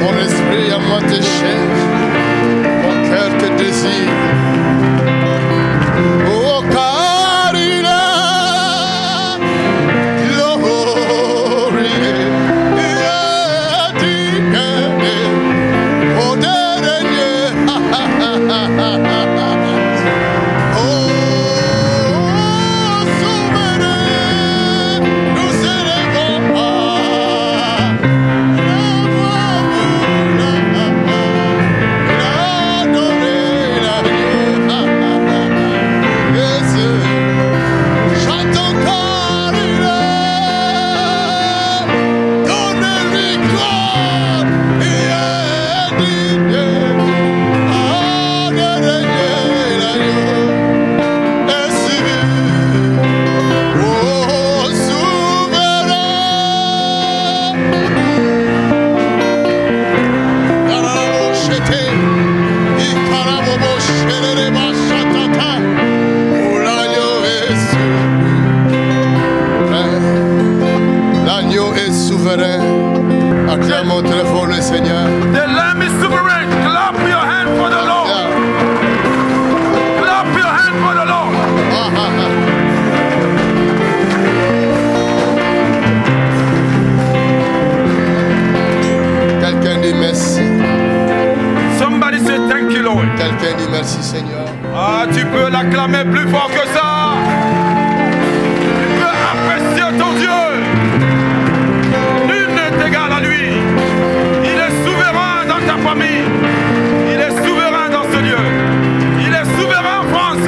Mon esprit à moi te cherche, mon cœur te désire. Oh, car il a glorieux, il a dit que au dernier, oh, souverain, nous élevons à acclamons très fort le Seigneur. The Lamb is sovereign. Clap your hand for the Lord. Clap your hand for the Lord. Quelqu'un dit merci. Somebody say thank you, Lord. Quelqu'un dit merci, Seigneur. Ah, tu peux l'acclamer plus fort que ça. Tu peux apprécier ton Dieu. Nul n'est égal à lui. Il est souverain dans ta famille. Il est souverain dans ce lieu. Il est souverain en France.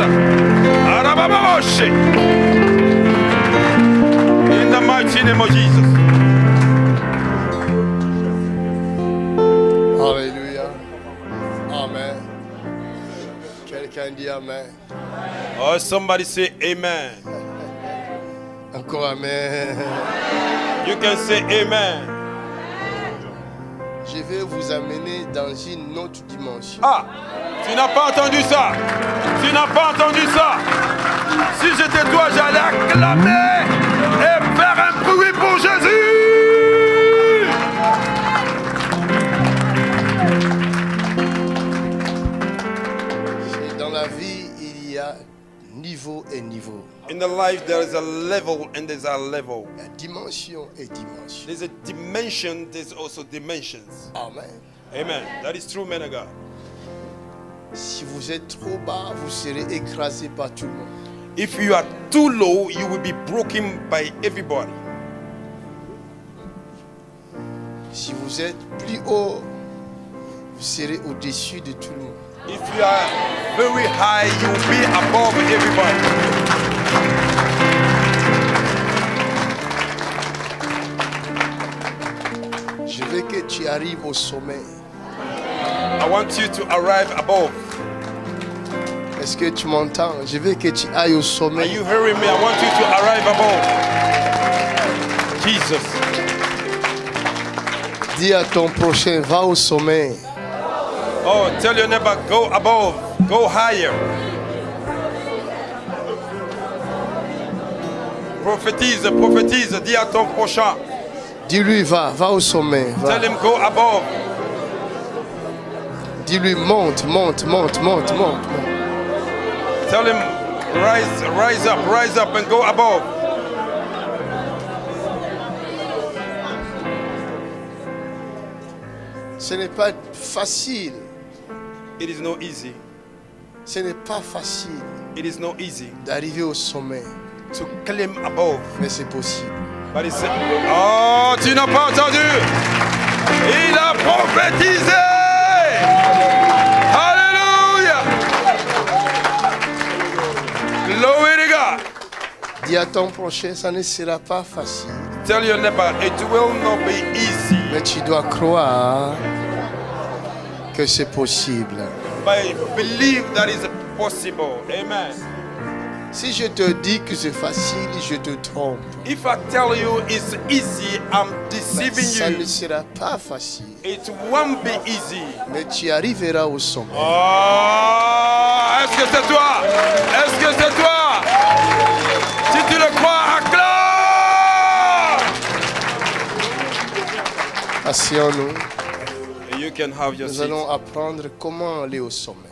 Arabababoche. In the mighty name of Jesus. Alléluia. Amen. Quelqu'un dit Amen. Oh, somebody say amen. Encore Amen. You can say amen. Je vais vous amener dans une autre dimension. Ah, tu n'as pas entendu ça. Tu n'as pas entendu ça. Si j'étais toi, j'allais acclamer et faire un bruit pour Jésus. Dans la vie, il y a niveau et niveau. In the life, there is a level and there's a level. Il y a dimension et dimension. There's a dimension, there's also dimensions. Amen. Amen. That is true, man of God. Si vous êtes trop bas, vous serez écrasé par tout le monde. If you are too low, you will be broken by everybody. Si vous êtes plus haut, vous serez au-dessus de tout le monde. If you are very high, you will be above everybody. Je veux que tu arrives au sommet. I want you to arrive above. Est-ce que tu m'entends? Je veux que tu ailles au Are sommet. you hearing me? I want you to arrive above. Jesus. Dis à ton prochain, va au sommet. Oh, tell your neighbor, go above, go higher. Prophétise, prophétise, dis à ton prochain. Dis-lui, va au sommet. Va. Tell him, go above. Dis-lui, monte, monte, monte, monte, monte. Tell him, rise up and go above. Ce n'est pas facile. It is not easy. Ce n'est pas facile It is not easy d'arriver au sommet. to climb above. Mais c'est possible. But it's, oh, tu n'as pas entendu? Il a prophétisé. Alléluia. Glory to God. Dis à ton prochain, ça ne sera pas facile. Tell your neighbor, it will not be easy. Mais tu dois croire que c'est possible. But believe that is possible. Amen. Si je te dis que c'est facile, je te trompe. If I tell you it's easy, I'm deceiving Ça ne you. sera pas facile. It won't be easy. Mais tu arriveras au sommet. Oh, est-ce que c'est toi? Est-ce que c'est toi? Si tu le crois, acclame. Asseyons-nous. You can have your Nous seat. allons apprendre comment aller au sommet.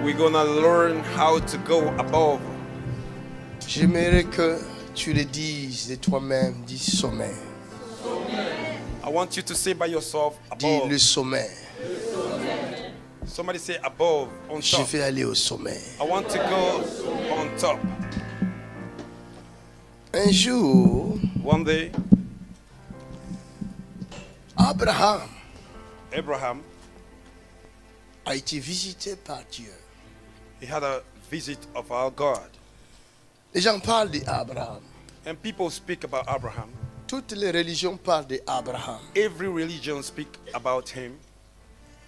We're gonna learn how to go above. J'aimerais que tu le dises de toi-même, dis sommet. I want you to say by yourself, Dis above. le sommet. Somebody say above, on Je top. vais aller au sommet. I want to go on top. Un jour, One day, Abraham Abraham, a été visité par Dieu. he had a visit of our God. Les gens parlent d'Abraham. And people speak about Abraham. Toutes les religions parlent d'Abraham. Every religion speak about him.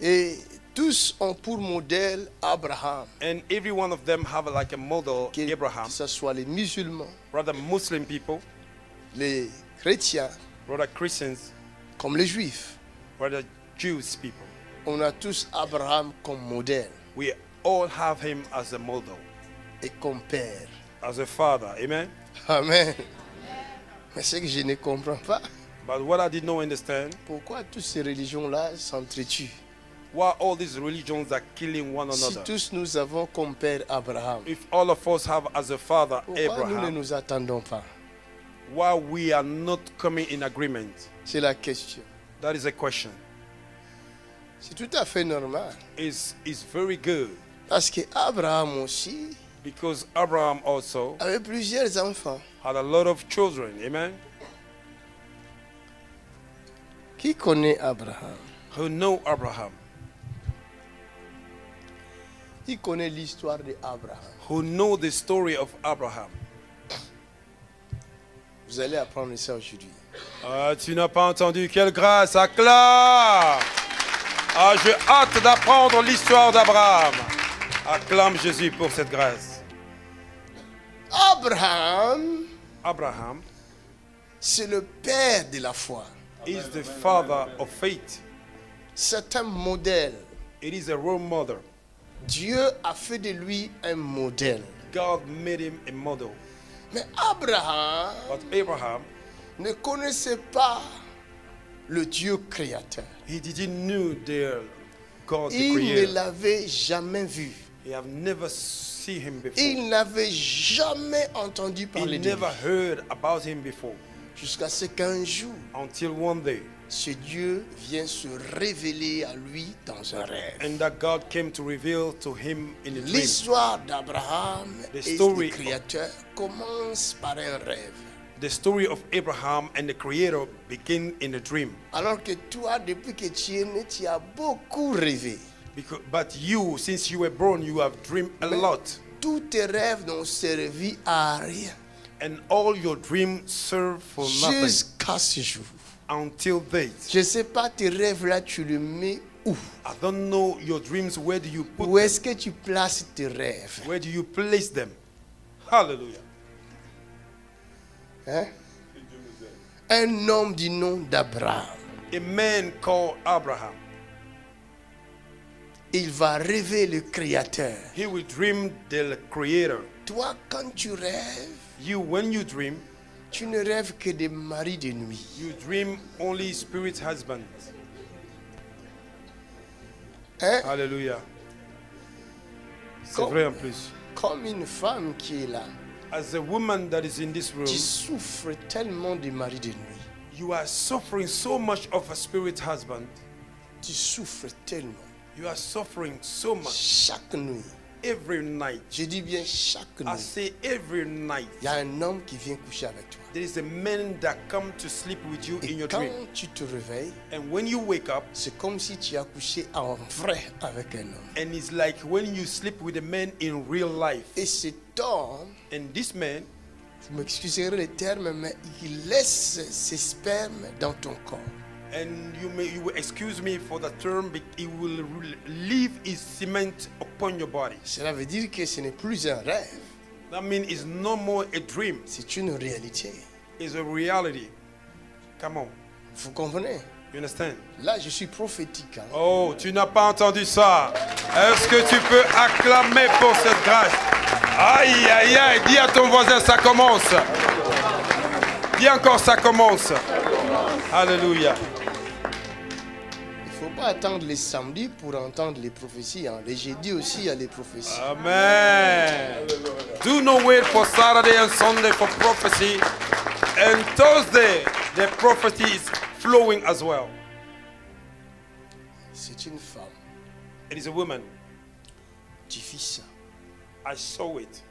Et tous ont pour modèle Abraham. And every one of them have like a model, Que Abraham. ce soit les musulmans, Rather Muslim people, les chrétiens, rather Christians, comme les juifs. rather Jewish people. On a tous Abraham comme modèle We all have him as a model, et comme père. as a father. Amen. Amen. Mais ce que je ne comprends pas, But what I did not understand, pourquoi toutes ces religions-là s'entretuent? why all these religions are killing one Si another. tous nous avons comme père Abraham, If all of us have as a father pourquoi nous ne Abraham, nous attendons pas? why we are not coming in agreement? C'est la question. That is a question. C'est tout à fait normal. It's very good Parce que Abraham aussi because Abraham also avait plusieurs enfants. had a lot of children. Amen. Qui connaît Abraham? Who know Abraham, Qui connaît l'histoire d'Abraham? who know the story of Abraham. Vous allez apprendre ça aujourd'hui. Ah, tu n'as pas entendu, quelle grâce, acclame. Ah, j'ai hâte d'apprendre l'histoire d'Abraham. Acclame Jésus pour cette grâce. Abraham, Abraham c'est le père de la foi. is the father of faith. C'est un modèle. It is a role model. Dieu a fait de lui un modèle. God made him a model. Mais Abraham But Abraham, ne connaissait pas le Dieu créateur. he didn't know the God, the Il ne creator. l'avait jamais vu. He have never seen him before. Il n'avait jamais entendu He parler de lui. never heard about him before. Jusqu'à ce qu'un jour, Until one day, ce Dieu vient se révéler à lui dans un rêve. and that God came to reveal to him in a dream. L'histoire d'Abraham The et story du Créateur commence par un rêve. The story of Abraham and the Creator begin in a dream. Alors que toi, depuis que tu es né, tu as beaucoup rêvé. But you, since you were born, you have dreamed a lot. Tous tes rêves n'ont servi à rien. And all your dreams serve for nothing Jusqu'à ce jour. until date. Je ne sais pas, tes rêves-là, tu les mets où? I don't know your dreams. Where do you put Où them? est-ce que tu places tes rêves? Where do you place them? Hallelujah. Hein? Un homme du nom d'Abraham. A man called Abraham. Il va rêver le Créateur. He will dream the Creator. Toi, quand tu rêves, You, when you dream, tu ne rêves que des maris de nuit. you dream only spirit husband. Hein? Hallelujah. C'est Comme- vrai en plus. Comme une femme qui est là. As a woman that is in this room, Tu souffres tellement des maris de nuit. you are suffering so much of a spirit husband. Tu souffres tellement. You are suffering so much Chaque nuit. every night. Je dis bien chaque I nuit. say every night. Il y a un homme qui vient coucher avec toi. There is a man that come to sleep with you in Et your quand dream. tu te réveilles, And when you wake up, c'est comme si tu as couché en vrai avec un homme. and it's like when you sleep with a man in real life. Et cet homme, And this man, vous m'excuserez le terme, mais il laisse ses spermes dans ton corps. and you will excuse me for the term, but he will leave his cement upon your body. Cela veut dire que ce n'est plus un rêve, That means it's no more a dream. c'est une réalité. It's a reality. Come on. Vous comprenez? You understand? Là, je suis prophétique. Hein. Oh, tu n'as pas entendu ça. Est-ce que tu peux acclamer pour cette grâce? Aïe, aïe, aïe. Dis à ton voisin, ça commence. Dis encore, ça commence. Alléluia. Il faut pas attendre les samedis pour entendre les prophéties. Hein. Les jeudis aussi, il y a les prophéties. Amen. Do not wait for Saturday and Sunday for prophecy. And Thursday, the prophecy is flowing as well. C'est une femme. It is a woman. Tu vis ça I saw it.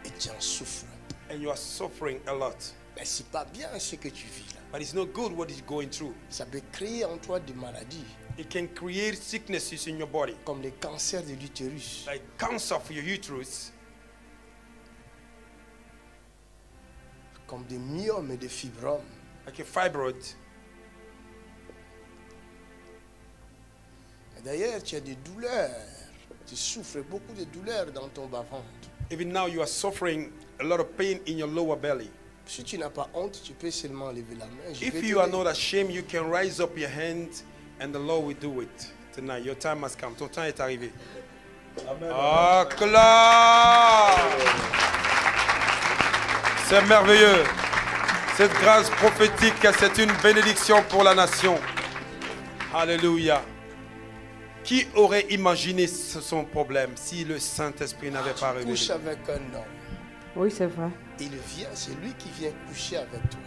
et tu en souffres. And you are suffering a lot. Mais c'est pas bien ce que tu vis là. But it's not good what is going through. Ça peut créer en toi des maladies It can create sicknesses in your body. comme les cancers de l'utérus. Like cancer for your uterus. Comme des myomes et des fibromes. Like a fibroid. Et d'ailleurs, tu as des douleurs. Tu souffres beaucoup de douleurs dans ton bas-ventre. Even now you are suffering a lot of pain in your lower belly. Si tu n'as pas honte, tu peux seulement lever la main. Je vais If te you are dire. not ashamed, you can rise up your hand and the Lord will do it tonight. Your time has come. Ton temps est arrivé. Acclame! C'est merveilleux. Cette grâce prophétique, c'est une bénédiction pour la nation. Alléluia. Qui aurait imaginé son problème si le Saint-Esprit n'avait pas révélé? Couche avec un homme. Oui, c'est vrai. Il vient, c'est lui qui vient coucher avec toi.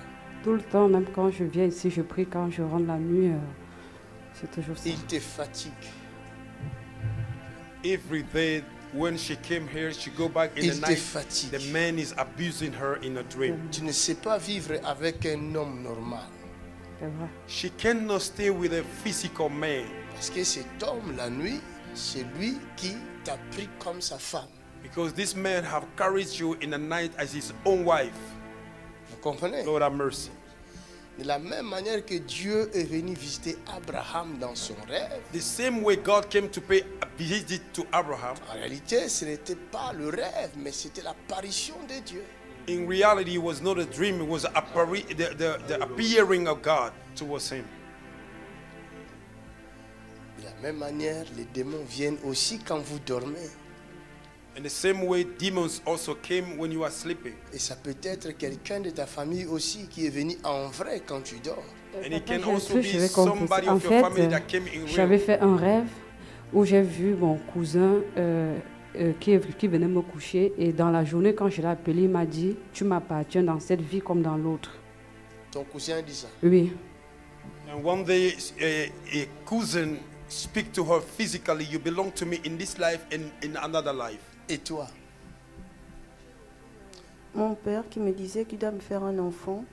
Tout le temps, même quand je viens ici, je prie quand je rentre la nuit. C'est toujours ça. Il te fatigue. Every day when she came here, she go back in Il the te night. fatigue. The man is abusing her in a dream. Tu ne sais pas vivre avec un homme normal. C'est vrai. She cannot stay with a physical man Parce que cet homme, la nuit, c'est lui qui t'a pris comme sa femme. because this man have carried you in the night as his own wife. Vous comprenez? Lord have mercy. De la même manière que Dieu est venu visiter Abraham dans son rêve, The same way God came to pay a visit to Abraham, en réalité, ce n'était pas le rêve, mais c'était l'apparition de Dieu. in reality it was not a dream, it was the appearing of God towards him. De la même manière, les démons viennent aussi quand vous dormez. In the same way, demons also came when you are sleeping. Et ça peut être quelqu'un de ta famille aussi qui est venu en vrai quand tu dors. And it Papa, can j'ai un also truc, be je vais confesser. somebody En of your fait, family that came in j'avais real. fait un rêve où j'ai vu mon cousin qui venait me coucher. Et dans la journée, quand je l'ai appelé, il m'a dit « Tu m'appartiens dans cette vie comme dans l'autre. Ton cousin dit ça. » Oui. And one day, a cousin speak to her physically, you belong to me in this life and in another life. Et toi? Mon père qui me disait qu'il doit me faire un enfant.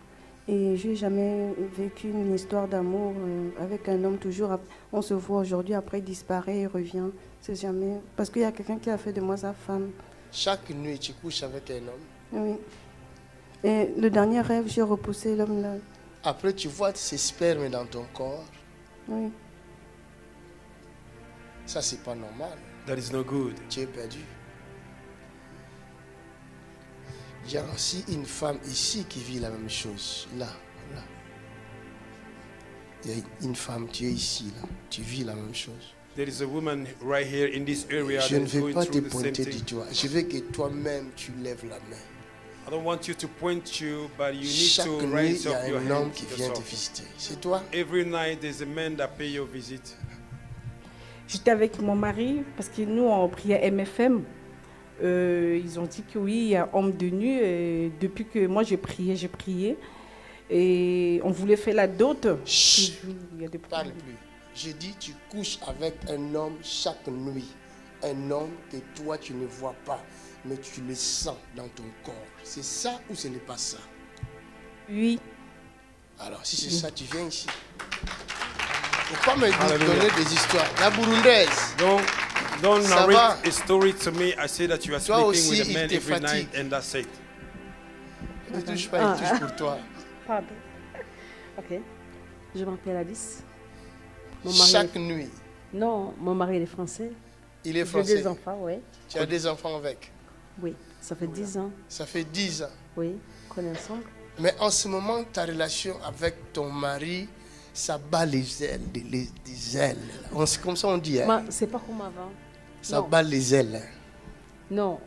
Et je n'ai jamais vécu une histoire d'amour avec un homme. Toujours, on se voit aujourd'hui, après il disparaît, il revient. C'est jamais. Parce qu'il y a quelqu'un qui a fait de moi sa femme. Chaque nuit, tu couches avec un homme. Oui. Et le dernier rêve, j'ai repoussé l'homme là. Après, tu vois ces spermes dans ton corps. Oui. Ça, c'est pas normal. That is no good. Tu es perdu. Il y a aussi une femme ici qui vit la même chose. Là, là. Il y a une femme, tu es ici, là. Tu vis la même chose. There is a woman right here in this area Je that ne is veux going pas te through the same pointer du thing. doigt. Je veux que toi-même, tu lèves la main. I don't want you to point you, but you need Chaque to nuit, raise il y a up your un homme hand qui vient te yourself. visiter. C'est toi? Every night there's a man that pay your visit. J'étais avec mon mari parce que nous, on priait MFM. Ils ont dit que oui, il y a homme de nu. Et depuis que moi, j'ai prié. Et on voulait faire la dot. Chut. Il y a des Parle problèmes. plus. J'ai dit, tu couches avec un homme chaque nuit. Un homme que toi, tu ne vois pas, mais tu le sens dans ton corps. C'est ça ou ce n'est pas ça? Oui. Alors, si c'est ça, tu viens ici. Il ne faut pas me donner des histoires. La burundaise. Don't Ça narrate va? a story to me. I say that you are Toi sleeping aussi, with a il man te every night fatigue. and that's it. Ne touche pas, il touche pour toi. Pardon. Ok. Je m'appelle Alice. Mon mari Chaque nuit, Non, mon mari il est français. il est J'ai français. des enfants, oui. Tu as des enfants avec. Oui, ça fait 10 ans. Ça fait 10 ans. Oui, qu'on est ensemble. Mais en ce moment, ta relation avec ton mari, ça bat les ailes, des ailes. Comme ça on dit. Hein? C'est pas comme avant. Ça non. bat les ailes. Hein? Non,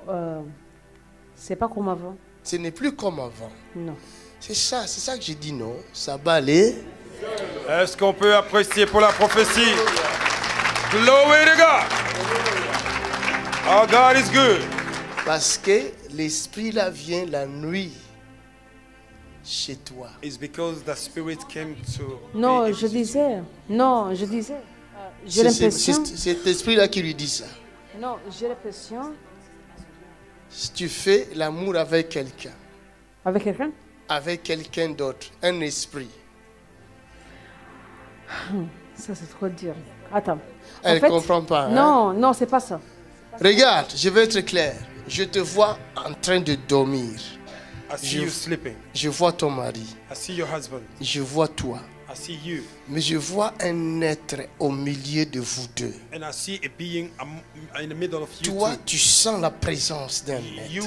c'est pas comme avant. Ce n'est plus comme avant. Non. C'est ça que j'ai dit, non? Ça bat les... Est-ce qu'on peut apprécier pour la prophétie? Glory to God. Our God is good. Parce que l'esprit là vient la nuit chez toi. It's because the spirit came to. Non, je disais. Non, je disais. J'ai l'impression. C'est cet esprit là qui lui dit ça. Non, j'ai l'impression. Si tu fais l'amour avec quelqu'un, Avec quelqu'un? avec quelqu'un d'autre, un esprit, Ça, c'est trop dur. Attends. elle En fait, ne comprend pas. hein? Non, non, c'est pas ça. Regarde, je vais être clair. Je te vois en train de dormir. I see you sleeping. Je vois ton mari. I see your husband. Je vois toi. I see you. Mais je vois un être au milieu de vous deux. And I see a being in the middle of you Toi, two. tu sens la présence d'un être. You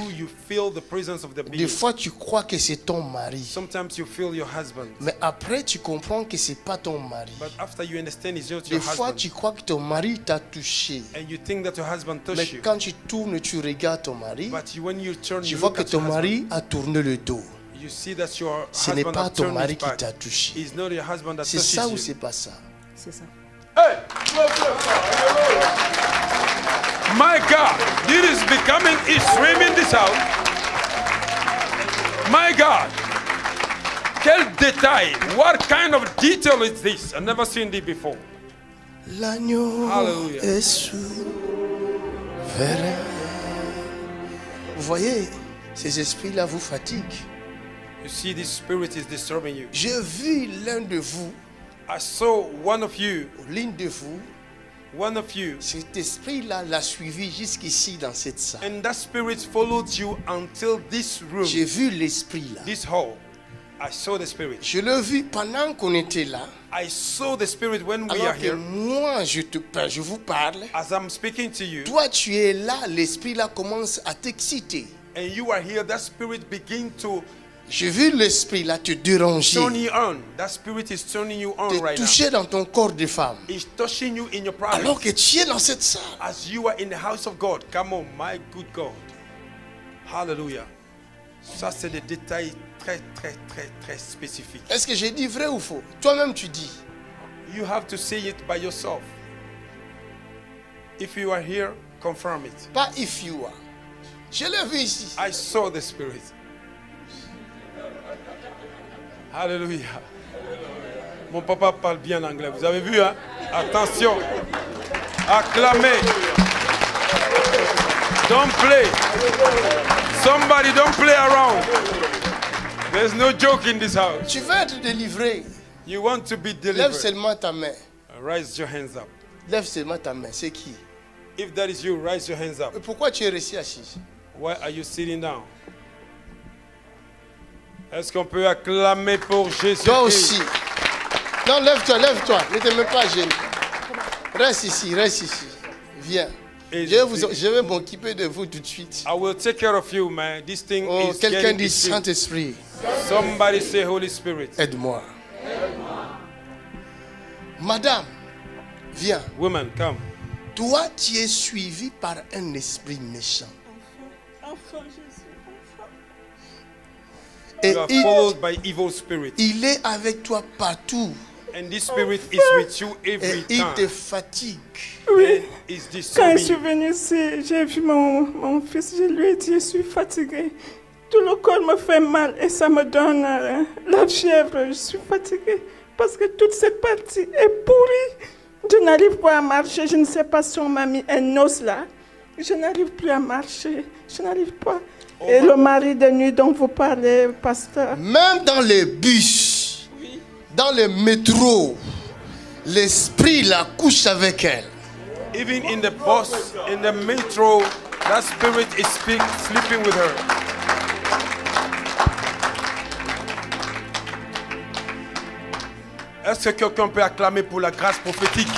feel the presence of the being. Des fois, tu crois que c'est ton mari. Sometimes you feel your husband. Mais après, tu comprends que c'est pas ton mari. But after you understand it's not Des your fois, husband. tu crois que ton mari t'a touché. And you think that your husband Mais touched you. quand tu tournes, tu regardes ton mari. But when you turn, Tu you vois look que at your ton husband. mari a tourné le dos. You see that your Ce n'est husband pas has ton turned mari his qui back. t'a touché. It's not your husband that C'est touches ça ou you. c'est pas ça? C'est ça. Hey! My God, this is becoming extreme in this house. My God, quel détail! What kind of detail is this? I've never seen this before. L'agneau Hallelujah. est souverain. Vous voyez, ces esprits-là vous fatiguent. You see, this spirit is disturbing you. J'ai vu l'un de vous, I saw one of you, cet esprit-là l'a suivi jusqu'ici dans cette salle. and that spirit followed you until this room, J'ai vu l'esprit-là. this hall. I saw the spirit. Je l'ai vu pendant qu'on était là. I saw the spirit when we are Alors que here. moi, je vous parle. As I'm speaking to you, Toi, tu es là, l'esprit-là commence à t'exciter. and you are here, that spirit begin to J'ai vu l'esprit-là te déranger, turn you on. That spirit is turning you on te right now. toucher dans ton corps de femme. It's touching you in your private. Alors que tu es dans cette salle. As you are in the house of God. Come on, my good God. Hallelujah. Ça, c'est des détails très, très, très, très spécifiques. Est-ce que j'ai dit vrai ou faux? Toi-même, tu dis. You have to say it by yourself. If you are here, confirm it. Pas if you are. Je l'ai vu ici. I saw the spirit. Hallelujah. Mon papa parle bien anglais. Vous avez vu, hein? Attention. Acclamez. Don't play. Somebody don't play around. There's no joke in this house. Tu veux être délivré. You want to be Lève delivered. seulement ta main. Raise your hands up. Lève seulement ta main. C'est qui? If that is you, raise your hands up. Et pourquoi tu es resté assis? Why are you sitting down? Est-ce qu'on peut acclamer pour Jésus? Toi aussi. Non, lève-toi, lève-toi. Ne te mets pas gêné. Reste ici, reste ici. Viens. Et Je vais m'occuper de vous tout de suite. I will take care of you, man. This thing Oh, is quelqu'un getting dit extreme. Saint-Esprit, Somebody say Holy Spirit. aide-moi. Madame, viens. Woman, come. Toi, tu es suivi par un esprit méchant. Et You are followed by evil spirit. il est avec toi partout. And this spirit is with you Et every il te time. fatigue. Oui. And is Quand je disturbing suis you. venue ici, j'ai vu mon fils, je lui ai dit, je suis fatiguée. Tout le corps me fait mal et ça me donne la fièvre. Je suis fatiguée parce que toute cette partie est pourrie. Je n'arrive pas à marcher. Je ne sais pas si on m'a mis un os là. Je n'arrive plus à marcher. Je n'arrive pas. Et le mari de nuit dont vous parlez, pasteur. Même dans les bus, dans les métros, l'esprit la couche avec elle. Even in the bus, in the metro, that spirit is sleeping with her. Est-ce que quelqu'un peut acclamer pour la grâce prophétique?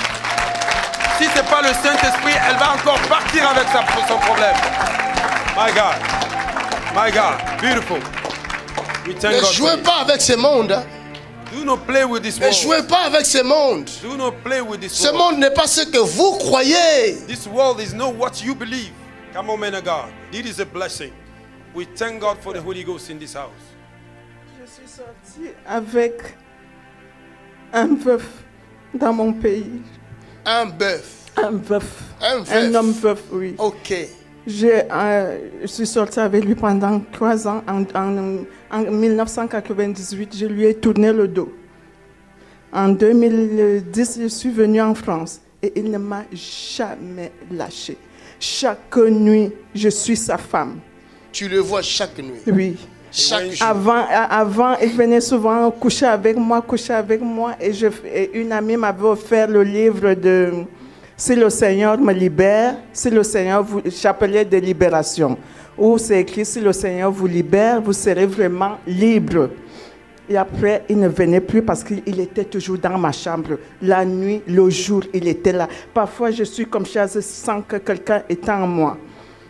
Si ce n'est pas le Saint-Esprit, elle va encore partir avec son problème. My God. My God. Beautiful. We thank Ne God for jouez you. pas avec ce monde. hein. Do not play with this Ne world. jouez pas avec ce monde. Do not play with this Ce world. monde n'est pas ce que vous croyez. This world is not what you believe. Come on, man of God. This is a blessing. We thank God for the Holy Ghost in this house. Je suis sortie avec Un veuf dans mon pays. Un bœuf. Un veuf. Un veuf. Un homme veuf, oui. Ok. Je suis sortie avec lui pendant 3 ans. En 1998, je lui ai tourné le dos. En 2010, je suis venue en France et il ne m'a jamais lâché. Chaque nuit, je suis sa femme. Tu le vois chaque nuit. Oui. Chaque jour. Avant, il venait souvent coucher avec moi. Et une amie m'avait offert le livre de « Si le Seigneur me libère, si le Seigneur vous... » chapelet de libération. Où c'est écrit « Si le Seigneur vous libère, vous serez vraiment libre. » Et après, il ne venait plus parce qu'il était toujours dans ma chambre. La nuit, le jour, il était là. Parfois, je suis comme ça, je sens que quelqu'un est en moi.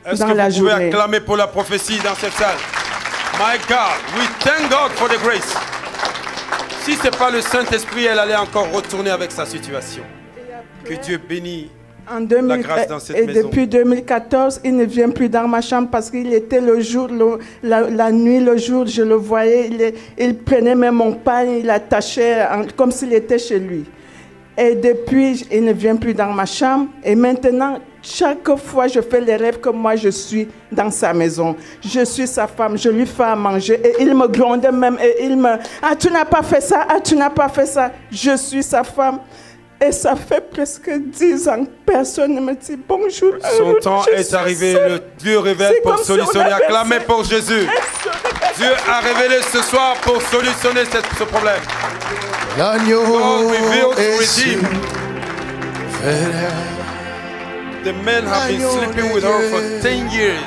Est-ce que vous pouvez acclamer pour la prophétie dans cette salle? My God, we thank God for the grace. Si ce n'est pas le Saint-Esprit, elle allait encore retourner avec sa situation. Que Dieu bénisse la grâce dans cette maison. Depuis 2014, il ne vient plus dans ma chambre parce qu'il était le jour, la nuit, le jour, je le voyais, il prenait même mon pain, il l'attachait comme s'il était chez lui. Et depuis, il ne vient plus dans ma chambre. Et maintenant, chaque fois, je fais les rêves que moi, je suis dans sa maison. Je suis sa femme, je lui fais à manger. Et il me gronde même. Et il me... Ah, tu n'as pas fait ça. Ah, tu n'as pas fait ça. Je suis sa femme. Et ça fait presque 10 ans. Personne ne me dit bonjour. Son temps est arrivé. Le Dieu révèle pour solutionner. Acclamez pour Jésus. Dieu a révélé ce soir pour solutionner ce problème. L'agneau est redeem. The men have been sleeping with her for 10 years.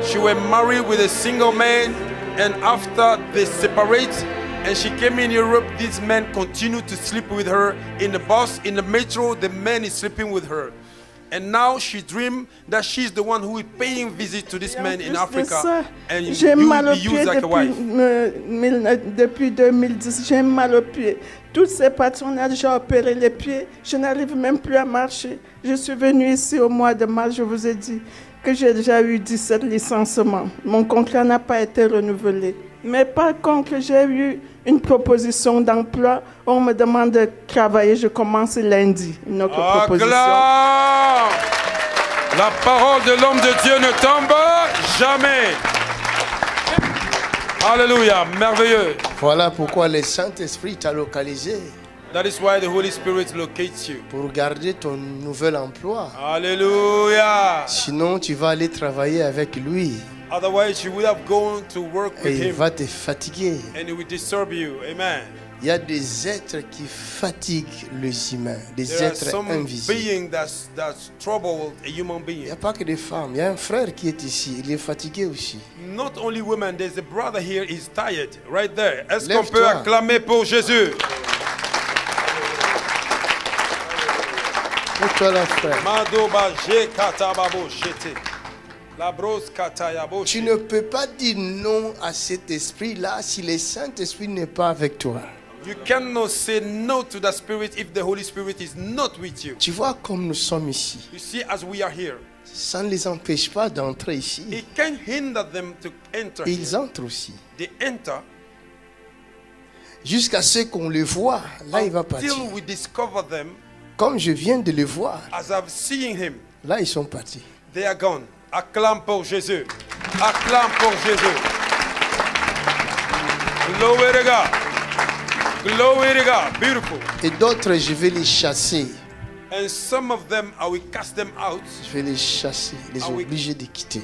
She was married with a single man, and after they separate, and she came in Europe, these men continue to sleep with her in the bus, in the metro. The man is sleeping with her. And now she dreams that she's the one who is paying visit to this man in Africa, and you will be used like a wife. Depuis 2010, j'ai mal au pied. Toutes ces parties, on a déjà opéré les pieds. Je n'arrive même plus à marcher. Je suis venue ici au mois de mars, je vous ai dit que j'ai déjà eu 17 licenciements. Mon contrat n'a pas été renouvelé. Mais par contre, j'ai eu une proposition d'emploi. On me demande de travailler. Je commence lundi. Une autre proposition. La parole de l'homme de Dieu ne tombe jamais. Alléluia, merveilleux. Voilà pourquoi le Saint-Esprit t'a localisé. That is why the Holy Spirit locates you. Pour garder ton nouvel emploi. Alléluia. Sinon, tu vas aller travailler avec lui. Otherwise, you would have gone to work with him. Et il va te fatiguer. And it will disturb you. Amen. Il y a des êtres qui fatiguent les humains, des êtres invisibles. Il n'y a pas que des femmes. Il y a un frère qui est ici, il est fatigué aussi. Not only women, there's a brother here, he's tired, right there. Est-ce qu'on peut acclamer pour Jésus? Lève-toi là, frère. Tu ne peux pas dire non à cet esprit-là si le Saint-Esprit n'est pas avec toi. You cannot say no to the Spirit if the Holy Spirit is not with you. Tu vois comme nous sommes ici. You see, as we are here, ça ne les empêche pas d'entrer ici. It can hinder them to enter. Ils entrent aussi. They enter. Jusqu'à ce qu'on les voit, là il va partir. Until we discover them. Comme je viens de les voir. As I've seen him. Là ils sont partis. They are gone. Acclame pour Jésus. Acclame pour Jésus. Glory to God. Glory to God. Beautiful. Et d'autres, je vais les chasser. And some of them, I will cast them out. Je vais les chasser, les obliger de quitter.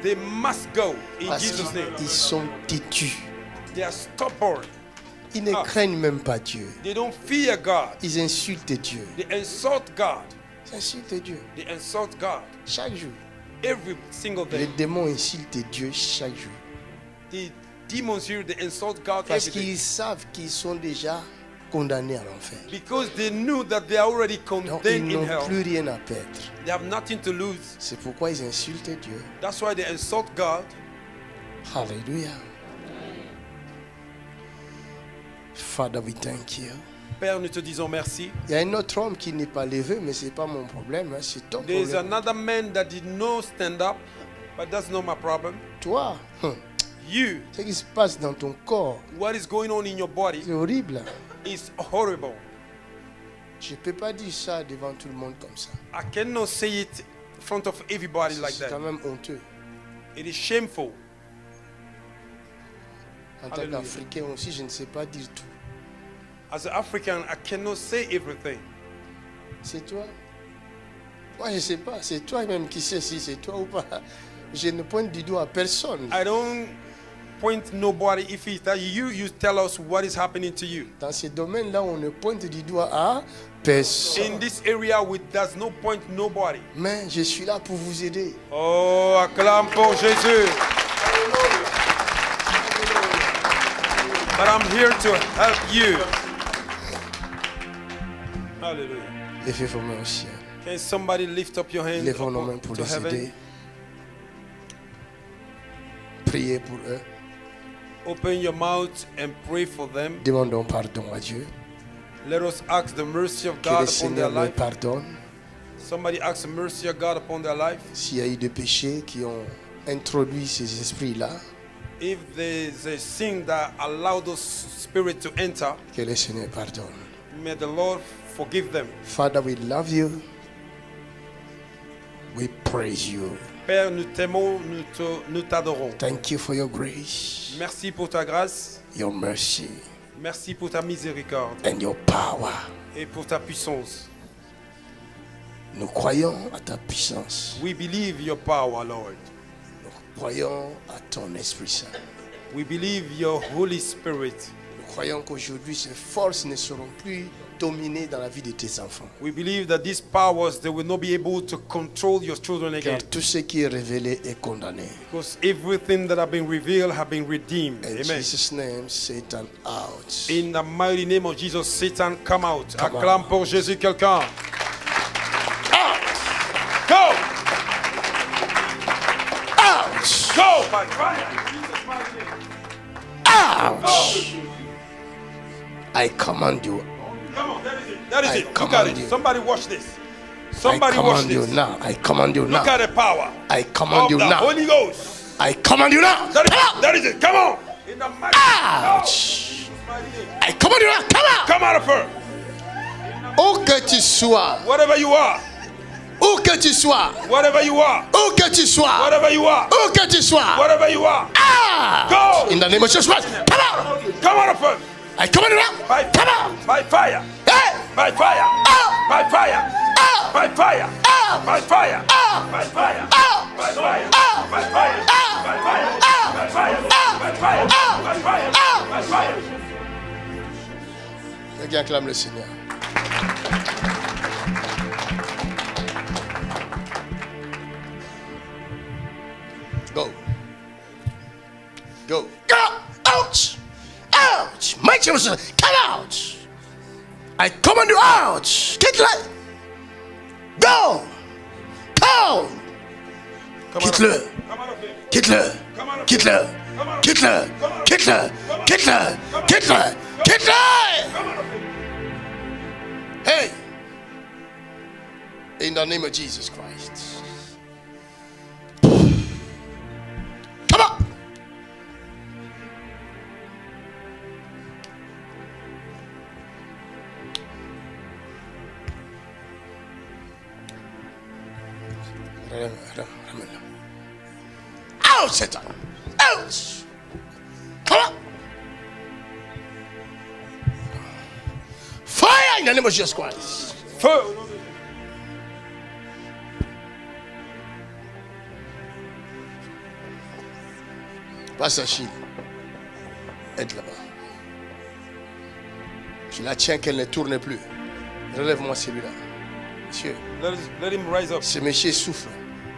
They must go in Jesus' name. Ils sont têtus. They are stubborn. Ils ne craignent même pas Dieu. They don't fear God. Ils insultent Dieu. They insult God. Ils insultent Dieu. They insult God. Chaque jour. Every single day. Les démons insultent Dieu chaque jour. The demons here, they insult God parce every day. qu'ils savent qu'ils sont déjà condamnés à l'enfer. Because they knew that they are already condemned in hell. Ils n'ont plus rien à perdre. They have nothing to lose. C'est pourquoi ils insultent Dieu. That's why they insult God. Hallelujah. Father, we thank you. Père, nous te disons merci. Il y a un autre homme qui n'est pas levé, mais c'est pas mon problème, hein, c'est ton There's problème. another man that did not stand up, but that's not my problem. Toi, You, Ce qui se passe dans ton corps, what is going on in your body c'est horrible. is horrible. Je ne peux pas dire ça devant tout le monde comme ça. I cannot say it in front of everybody like C'est quand that. même honteux. It is shameful. En tant Hallelujah. qu'Africain aussi, je ne sais pas dire tout. As an African, I cannot say everything. C'est toi? Moi, je ne sais pas. C'est toi même qui sais si c'est toi ou pas. Je ne pointe du doigt à personne. I don't point nobody. If it's that you tell us what is happening to you. Dans ces domaines-là, on ne pointe du doigt à personne. In this area, we does not point nobody. Mais je suis là pour vous aider. Oh, acclame pour Jésus. But I'm here to help you. Hallelujah. Levez vos mains au ciel. Can somebody lift up your hand Levons nos mains pour to les heaven? aider. Priez pour eux. Open your mouth and pray for them. Demandons pardon à Dieu. Let us ask the mercy of Que le God upon their Seigneur leur life. pardonne. Somebody ask the mercy of God upon their life. S'il y a eu des péchés qui ont introduit ces esprits-là, If there's a sin that allowed those spirits to enter, que le Seigneur pardonne. may the Lord forgive them. Father, we love you. We praise you. Père, nous t'aimons, nous t'adorons. Thank you for your grace, Merci pour ta grâce, your mercy, merci pour ta miséricorde and your power. et pour ta puissance. Nous croyons à ta puissance. We believe your power, Lord. Nous croyons à ton Esprit Saint. We believe your Holy Spirit. Nous croyons qu'aujourd'hui, ces forces ne seront plus dominées dans la vie de tes enfants. We believe that these powers, they will not be able to control your children again. Car tout ce qui est révélé est condamné. Because everything that have been revealed have been redeemed. In Amen. Jesus' name, Satan out. In the mighty name of Jesus, Satan, come out. Come Acclame out. pour Jésus quelqu'un. Go! Out! Go! By fire. In Jesus' mighty name. Out! I command you. Come on, that is it. That is I it. Look at command it. you. Somebody watch this. I Somebody watch command you this. now. I command you Look now. at the power I command of you the now. Holy Ghost. I command you now. That is it. That is it. Come on. In the mighty Ouch! I command you now. Come out. Come out of her. Où que tu sois, Whatever you are. où que tu sois, Whatever you are. où que tu sois, Whatever you are. où que tu sois. Whatever you are. Out! Go. In the name of Jesus Christ. Come out. Come out of her. I command you now. By Come out. By fire. Hey! By fire. Out! By fire. Out! By fire. Out! By fire. Out! By fire. Out! By fire. Out! By fire. Out! By fire. Out! By fire. Out! By fire. Out! By fire. Out! By fire. Quelqu'un acclame le Seigneur. Go. Go. Get out. Ouch. Ouch. My children, come out. I command you out. Quitte-le. Go. Go. Quitte-le. Quitte-le. Quitte-le. Quitte-le. Quitte-le. Quitte-le. Quitte-le. Quitte-le. Hey. In the name of Jesus Christ. Come on. Out, Satan. Out. Come on. Fire in the name of Jesus Christ. Feu. Passe Achille. Aide là-bas. Je la tiens qu'elle ne tourne plus. Relève-moi celui-là. Monsieur, Let him rise up. ce monsieur souffre.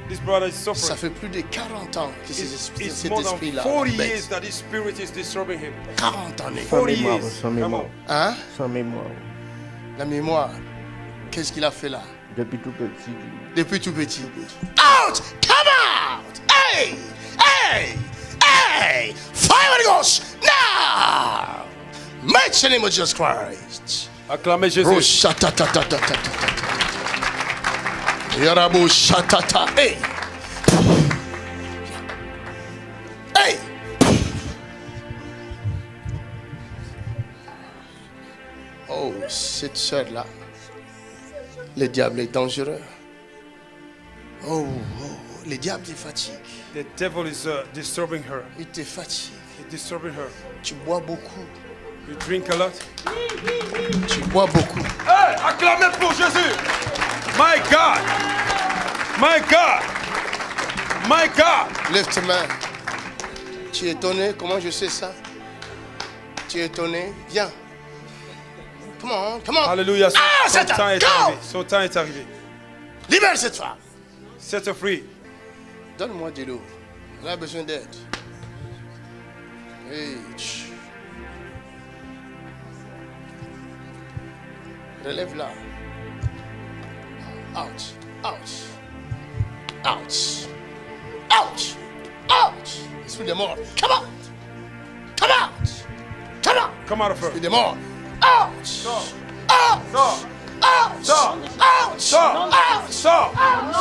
This brother is Ça suffering. fait plus de 40 ans que It's cet more than esprit-là 40 l'embête. years that this spirit is disturbing him. 40 années. 40 mémoire, years. sans Come mémoire. on. Hein? Sans mémoire. La mémoire. Qu'est-ce qu'il a fait là? Depuis tout petit. Depuis tout petit. Out! Come out! Hey! Hey! Hey! Fire Holy Ghost! Now! Mighty name of Jesus Christ. Acclamez Jésus. Roshatatatatata. Yarabo shatata. Hey! Hey! Oh, cette sœur-là, le diable est dangereux. Oh, le diable te fatigue. The devil is disturbing her. Il te fatigue. It's disturbing her. Tu bois beaucoup. You drink a lot. Tu bois beaucoup. Hey, acclamez pour Jésus. My God. My God. My God. Lève tes mains. Tu es étonné? Comment je sais ça? Tu es étonné? Viens. Come on, come on. Alléluia. Son Satan, temps est go! arrivé. Son temps est arrivé. Libère cette femme. Set her free. Donne-moi de l'eau. Elle a besoin d'aide. Hey. Relève-la. Out. Out. Out. Out. Out. Esprit de mort. Come out. Come out. Come out. Come out of her. Esprit de mort. Out. Out. Sors. Out. Sors. Out. Sors. Out. Sors.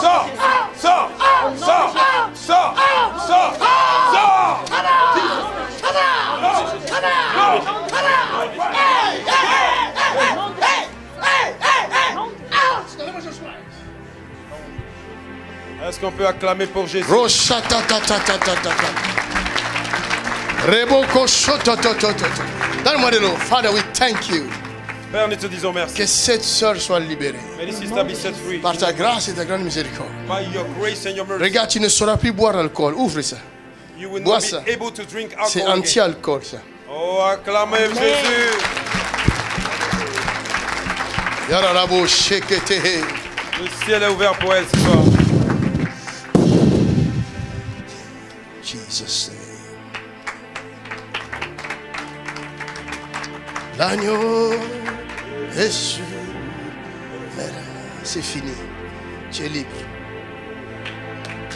Sors. Sors. Sors. Sors. Sors. Sors. Come out. Come out. Come out. Come out. Hey, hey, hey, hey, hey, hey, out. Dans le nom de Jésus. Est-ce qu'on peut acclamer pour Jésus? Donne-moi de l'eau. Father, we thank you. Père, nous te disons merci. Que cette sœur soit libérée. May this sister be set free. Par ta grâce et ta grande miséricorde. By your grace and your mercy. Regarde, tu ne sauras plus boire l'alcool. Ouvre ça. You will Bois not ça. be able to drink C'est alcohol again. anti-alcool, ça. Oh, acclamez Jésus. Yararabo shekete. Le ciel est ouvert pour elle ce soir. Jesus' name. L'agneau est sur. C'est fini. Tu es libre.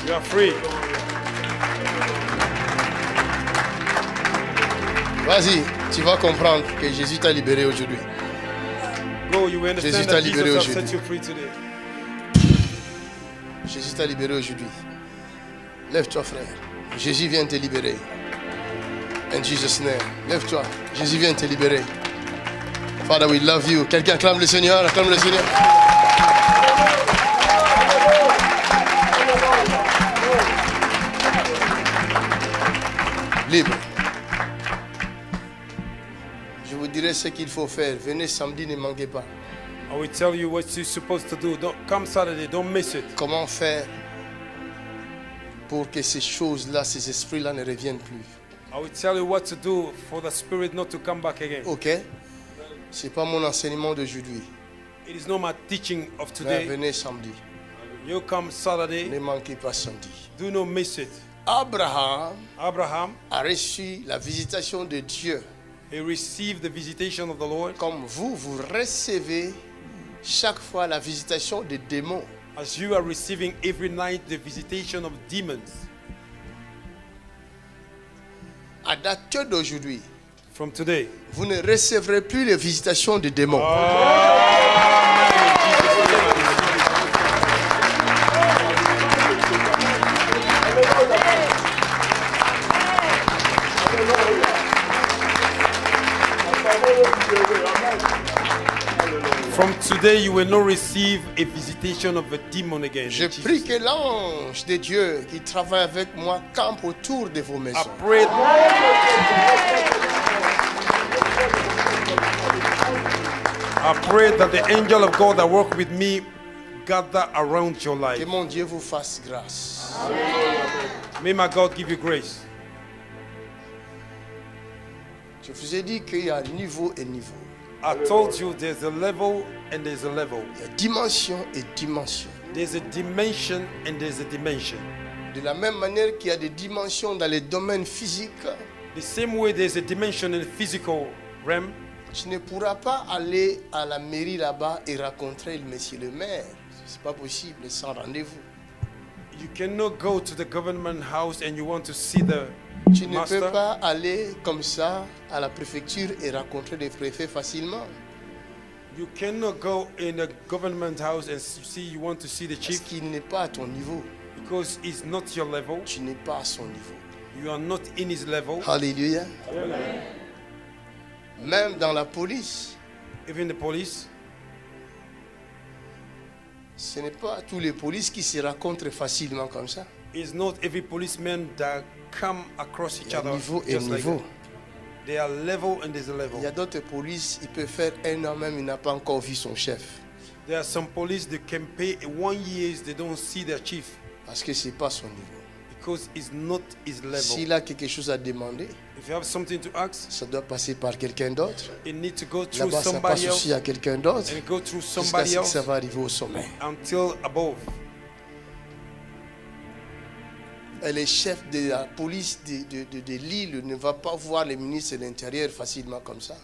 You are free. Vas-y, tu vas comprendre que Jésus t'a libéré aujourd'hui. Go, you will Jésus understand t'a that libéré Jesus has aujourd'hui. set you free today. Jésus t'a libéré aujourd'hui. Lève-toi, frère. Jésus vient te libérer. In Jesus' name. Lève-toi. Jésus vient te libérer. Father, we love you. Quelqu'un acclame le Seigneur. Acclame le Seigneur. Libre. Je vous dirai ce qu'il faut faire. Venez samedi, ne manquez pas. I will tell you what you're supposed to do. Don't come Saturday, don't miss it. Comment faire pour que ces choses-là, ces esprits-là ne reviennent plus. I will tell you what to do for the spirit not to come back again. Ok? Ce n'est pas mon enseignement d'aujourd'hui. It is not my teaching of Mais today. venez samedi. You come Saturday, Ne manquez pas samedi. do not miss it. Abraham Abraham, a reçu la visitation de Dieu. he received the visitation of the Lord Comme vous, vous recevez chaque fois la visitation des démons. as you are receiving every night the visitation of demons. À date d'aujourd'hui, From today. vous ne recevrez plus les visitations des démons. From today, you will not receive a visitation of a demon again. Je In Jesus' prie que l'ange de Dieu qui travaille avec moi campe autour de vos I maisons. pray. I pray that the angel of God that work with me gather around your Que life. mon Dieu vous fasse grâce. May my God give you grace. Je vous ai dit qu'il y a niveau et niveau. I told you there's a level and there's a level. Il y a dimension et dimension. There's a dimension and there's a dimension. De la même manière qu'il y a des dimensions dans les domaines physiques, The same way there's a dimension in the physical realm, tu ne pourras pas aller à la mairie là-bas et rencontrer le monsieur le maire. Ce n'est pas possible sans rendez-vous. you cannot go to the government house and you want to see the Tu ne peux master. pas aller comme ça à la préfecture et rencontrer les préfets facilement. You cannot go in a government house and see you want to see the Parce chief qu'il n'est pas à ton niveau. because it's not your level. Tu n'es pas à son niveau. You are not in his level. Alléluia. Même dans la police, Even the police. Ce n'est pas tous les polices qui se rencontrent facilement comme ça. It's not every policeman that come across Il each y a other niveau et just like niveau. that. They are level and there's a level. Il y a d'autres polices, il peut faire 1 an même, il n'a pas encore vu son chef. There are some police that can pay 1 year, they don't see their chief Parce que ce n'est pas son niveau. because it's not his level. S'il a quelque chose à demander, If you have something to ask, ça doit passer par quelqu'un d'autre. it needs to go through Là-bas, ça somebody passe aussi else à quelqu'un d'autre. and go through Jusqu'à somebody ce que else ça va arriver au sommet. until above. Et les chefs de la police de l'île ne vont pas voir les ministres de l'Intérieur facilement comme ça.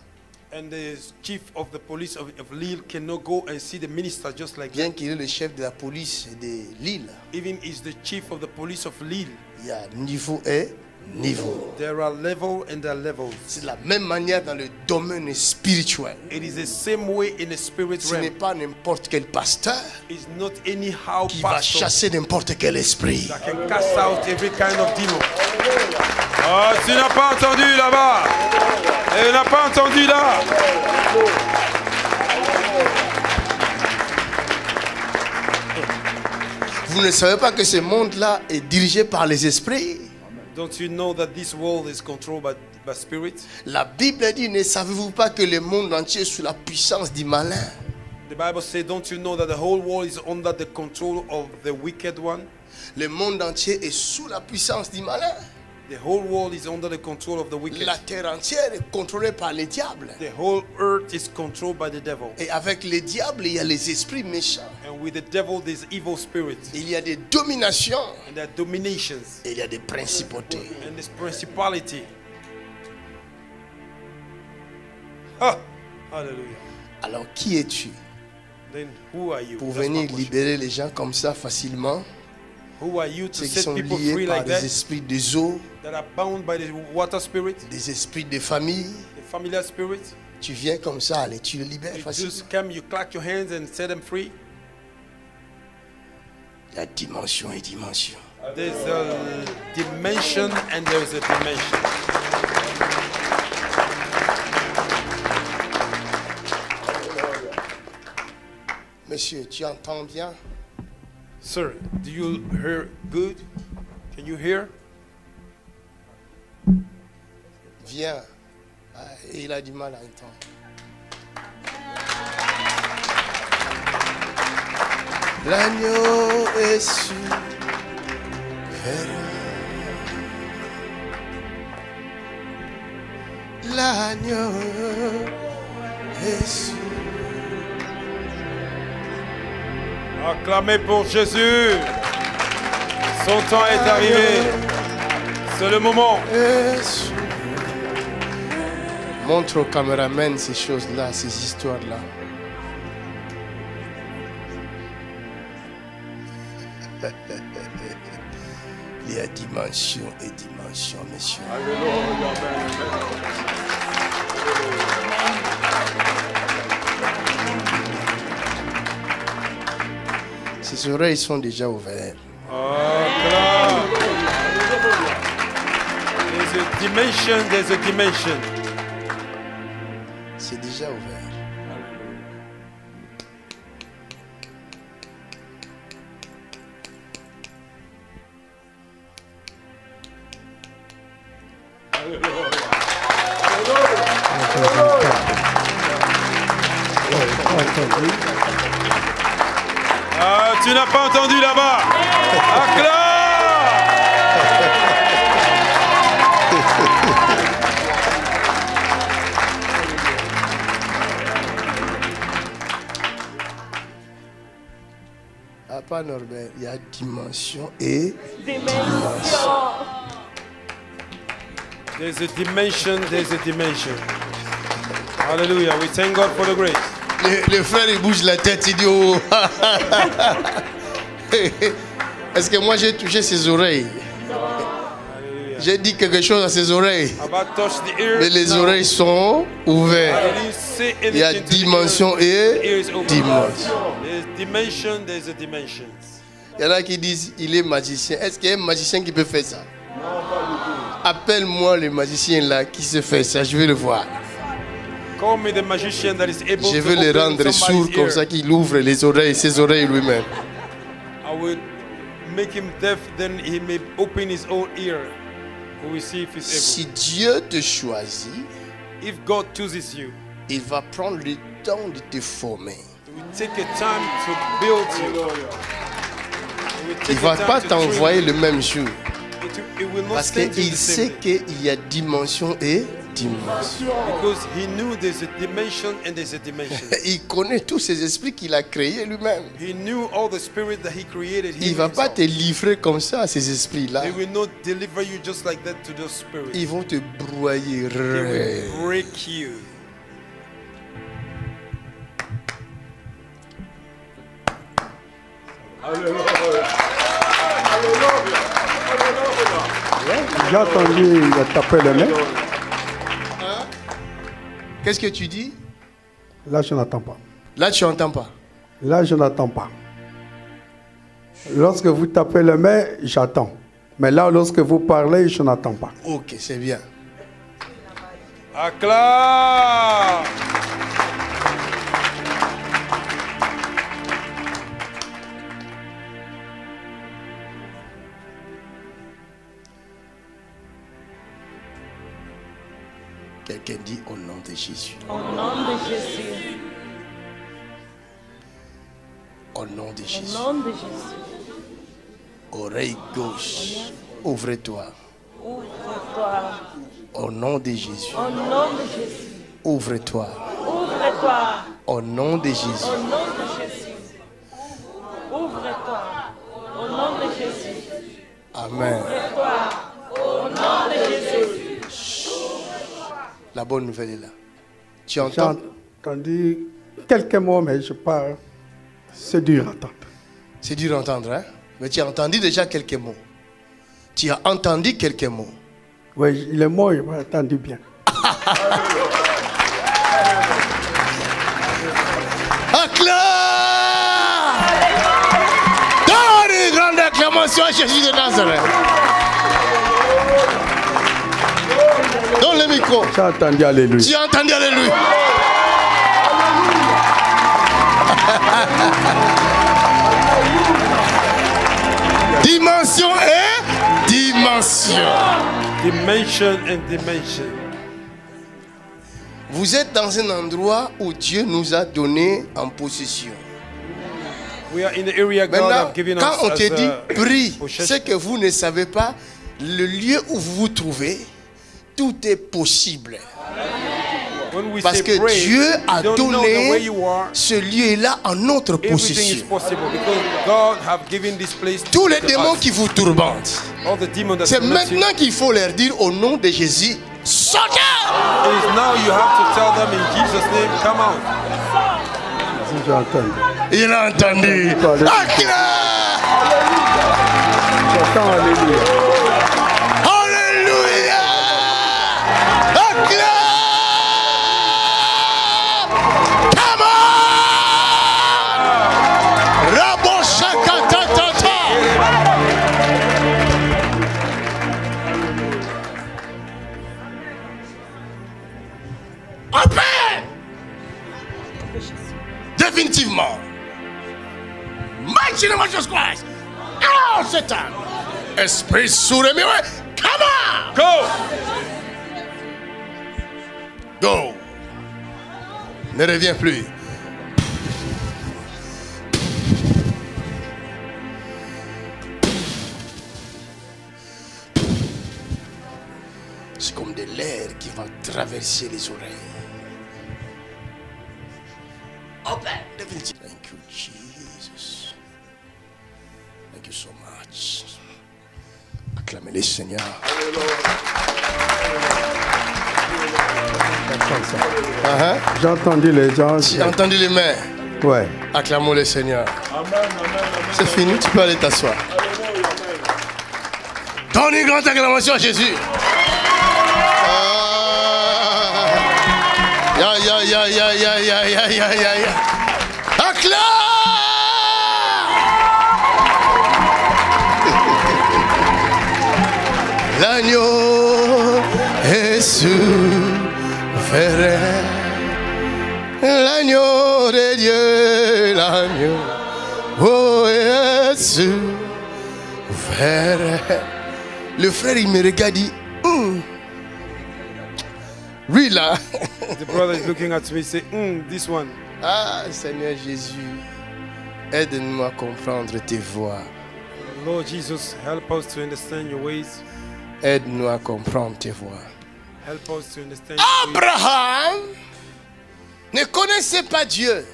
And the chief of the police of Lille cannot go and see the minister just like Bien that. qu'il est le chef de la police de l'île, Even is the chief of the police of Lille. il y a niveau et niveau. There are level and there are levels. C'est de la même manière dans le domaine spirituel. It is the same way in the spirit Ce n'est realm. pas n'importe quel pasteur It's not anyhow qui va pastor chasser n'importe quel esprit. that can cast out every kind of demon. Ah, tu n'as pas entendu là-bas. Tu n'as pas entendu là. Vous ne savez pas que ce monde-là est dirigé par les esprits. Don't you know that this world is controlled by spirit? La Bible dit, ne savez-vous pas que le monde entier est sous la puissance du malin? The Bible says, don't you know that the whole world is under the control of the wicked one? Le monde entier est sous la puissance du malin. The whole world is under the control of the wicked. La terre entière est contrôlée par les diables. The whole earth is controlled by the devil. Et avec les diables, il y a les esprits méchants. And with the devil, there's evil spirits. Il y a des dominations. And there are dominations. Et il y a des principautés. And this principality. Ah! Hallelujah. Alors qui es-tu Then who are you? pour That's my venir question. libérer les gens comme ça facilement? Who are you to Ceux qui set sont people liés free par like des that? esprits des eaux, That are bound by the water spirit, des esprits de famille. the familiar spirit. Tu viens comme ça, allez, tu le libères You facilement. just come, you clap your hands and set them free. Il y a dimension et dimension. There's a dimension and there's a dimension. Monsieur, tu entends bien? Sir, do you hear good? Can you hear? Viens. Ah, et il a du mal à entendre. L'agneau est sur l'agneau est sur. Acclamez pour Jésus. Son temps est arrivé. C'est le moment. Montre au caméraman ces choses-là, ces histoires-là. Il y a dimension et dimension, messieurs. Ses oreilles sont déjà ouvertes. Acclame. There's a dimension, there's a dimension. C'est déjà ouvert. Ah, tu n'as pas entendu là-bas. Acclame. Ah, pas Norbert, il y a dimension et There's a dimension, there's a dimension. Hallelujah. We thank God for the grace. Le frère il bouge la tête, il dit oh. Est-ce que moi j'ai touché ses oreilles? J'ai dit quelque chose à ses oreilles. Have I touched the ear? Mais les No. oreilles sont ouvertes. I didn't say Il y a anything to the dimension ear. The ear et is open. dimension. There's dimension, there's a dimension. Il y en a qui disent il est magicien. Est-ce qu'il y a un magicien qui peut faire ça? Appelle-moi le magicien là qui se fait ça, je vais le voir. Call me the magician that is able Je to veux le open rendre sourd somebody's comme ear. ça qu'il ouvre les oreilles, ses oreilles lui-même. I will make him deaf, then he may open his own ear. We will see if he's Si Dieu te choisit, able. If God chooses you, il va prendre le temps de te former. he will take a time to build you. He will take Il ne va a time pas to train t'envoyer you. le même jour. It will not Parce send you qu'il the sait same day. qu'il y a dimension et dimension. Because he knew there's a dimension and there's a dimension. Il connaît tous ces esprits qu'il a créés lui-même. He knew all the spirit that he created. Il ne va pas te livrer comme ça à ces esprits-là. They will not deliver you just like that to those spirits. Ils vont te broyer. They will break you. J'ai entendu taper les mains. Qu'est-ce que tu dis? Là, je n'entends pas. Là, tu n'entends pas. Là, je n'entends pas. Lorsque vous tapez les mains, j'attends. Mais là, lorsque vous parlez, je n'entends pas. Ok, c'est bien. Acclame. Quelqu'un dit au nom de Jésus. Au nom de Jésus. Au nom de Jésus. Au nom de Jésus. Oreille gauche, ouvre-toi. Ouvre-toi. Au nom de Jésus. Au nom de Jésus. Ouvre-toi. Ouvre-toi. Au nom de Jésus. Au nom de Jésus. Ouvre-toi. Au nom de Jésus. Amen. Ouvre-toi. Au nom de Jésus. La bonne nouvelle est là. Tu J'ai entends? entendu quelques mots, mais je parle. C'est dur à entendre. C'est dur d'entendre, hein? Mais tu as entendu déjà quelques mots. Tu as entendu quelques mots. Oui, les mots, j'ai entendu bien. Acclame! Donne une grande acclamation à Jésus de Nazareth. Donne le micro. J'ai entendu Alléluia. Tu as entendu Alléluia. Dimension et dimension. Dimension and dimension. Vous êtes dans un endroit où Dieu nous a donné en possession. We are in the area God Maintenant, have given quand us on te as dit a prie, possession. c'est que vous ne savez pas le lieu où vous vous trouvez. Tout est possible. When we Parce say que pray, Dieu a you don't know the way donné you are. ce lieu-là en notre Everything is possession. possible because God have given this place Tous les to démons us. qui vous tourmentent, All the demons that c'est torment you, maintenant qu'il faut leur dire au nom de Jésus, sortez! it is now you have to tell them in Jesus' name, come out. Si j'ai entendu. Il a entendu. Acclame! J'entends Alléluia. Alléluia! Acclame! Come on! Raboshakatatata! Open! Définitivement. Mighty name of Jesus Christ. Oh, Satan. Esprit sourd et muet. Come on! Go! Go! Ne reviens plus. C'est comme de l'air qui va traverser les oreilles. Open! Définitivement. Thank you, Jesus. Thank you so much. Acclamez les Seigneur. J'ai entendu les gens. J'ai entendu les mains. Ouais. Acclamons le Seigneur. C'est fini, tu peux aller t'asseoir. Donne une grande acclamation à Jésus. Ya, ya, ya, ya, ya, ya, ya, ya, ya, ya. Acclame! L'agneau est souverain. L'agneau de Dieu, l'agneau. Oh Jésus, frère. Le frère, il me regarde, il dit, lui là. The brother is looking at me, say, this one. Ah, Seigneur Jésus, aide-nous à comprendre tes voies. Lord Jesus, help us to understand your ways. Aide-nous à comprendre tes voies. Help us to understand your ways. Abraham ne connaissait pas Dieu.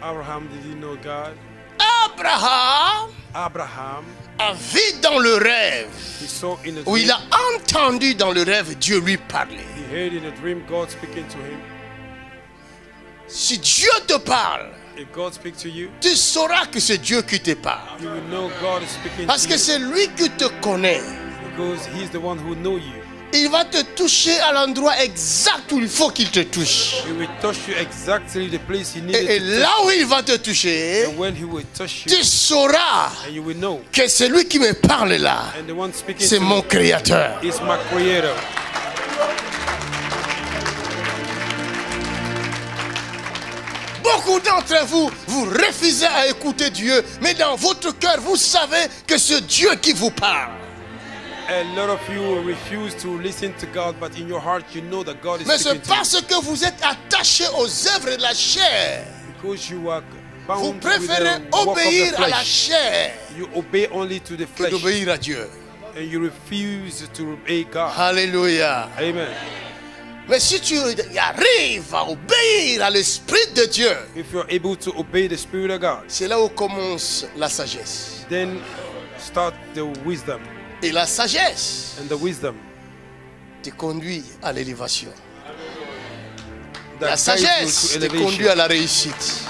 Abraham, did he know God? Abraham a vu dans le rêve, He saw in a où il dream. a entendu dans le rêve Dieu lui parler. He heard in a dream God speaking to him. Si Dieu te parle, If God speaks to you, tu sauras que c'est Dieu qui te parle. you will know God is speaking Parce to que you. c'est lui qui te connaît. Because He's the one who knows you. Il va te toucher à l'endroit exact où il faut qu'il te touche. He will touch you exactly the place He needed Et to là où il va te toucher, touch. And when He will touch you, tu sauras and you will know. que celui qui me parle là, And the one speaking c'est to mon me créateur. is my Creator. Beaucoup d'entre vous, vous refusez à écouter Dieu, mais dans votre cœur, vous savez que c'est Dieu qui vous parle. A lot of you refuse to listen to God, but in your heart you know that God is Mais speaking c'est to you. parce que vous êtes attachés aux œuvres de la chair. Because you are Vous bound with préférez the work of obéir the à la flesh. chair You obey only to the que flesh, d'obéir à Dieu. and you refuse to obey God. Alléluia. Amen. Mais si tu arrives à obéir à l'Esprit de Dieu, If you're able to obey the Spirit of God, c'est là où commence la sagesse. then start the wisdom. Et la sagesse And the wisdom te conduit à l'élévation. that La guides sagesse you te to conduit elevation. à la réussite.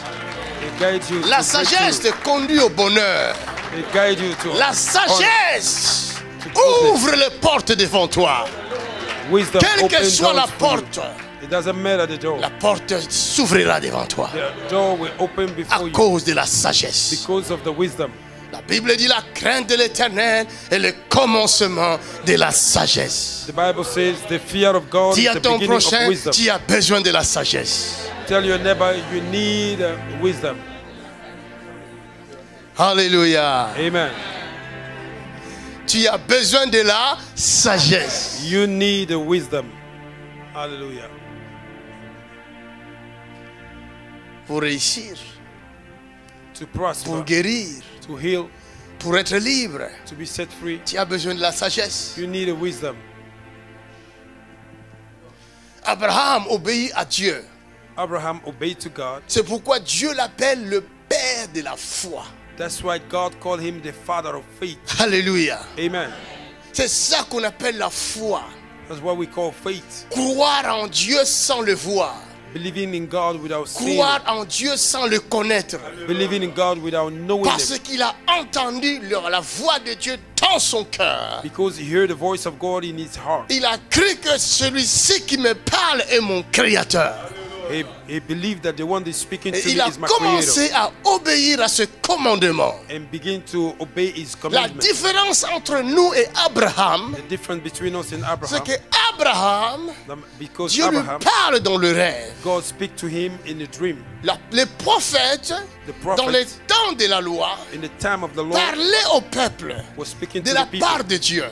It guides you La to sagesse te breakthrough. conduit au bonheur. It guides you to La honor. sagesse ouvre les portes devant toi. Wisdom Quelle que opens soit la doors for you. porte, It doesn't matter the door. la porte s'ouvrira devant toi The door will open à before you cause de la sagesse. because of the wisdom. La Bible dit la crainte de l'Éternel est le commencement de la sagesse. The Bible says the fear of God Dis is à the ton beginning of prochain, wisdom. tu as besoin de la sagesse. Tell your neighbor you need wisdom. Alléluia. Amen. Tu as besoin de la sagesse. You need wisdom. Hallelujah. Pour réussir, To prosper, pour guérir, to heal, pour être libre, to be set free, tu as besoin de la sagesse. you need wisdom. Abraham obéit à Dieu. Abraham obeyed to God. C'est pourquoi Dieu l'appelle le père de la foi. That's why God called him the father of faith. Alléluia. Amen. C'est ça qu'on appelle la foi. That's what we call faith. Croire en Dieu sans le voir. Believing in God without seeing Croire it. en Dieu sans le connaître. Believing in God without knowing Parce Him. qu'il a entendu la voix de Dieu dans son cœur. Because he heard the voice of God in his heart. Il a cru que celui-ci qui me parle est mon créateur. He believed that the one that's speaking to Et me il a is my creator. commencé à obéir à ce commandement. And begin to obey his La commandment. différence entre nous et Abraham, The difference between us and c'est Abraham, que Abraham, because Dieu lui Abraham, parle dans le rêve. God speak to him in a dream. Les prophètes, prophets, dans les temps de la loi, In the time of the Lord, parlaient au peuple was speaking de to la the people part de Dieu.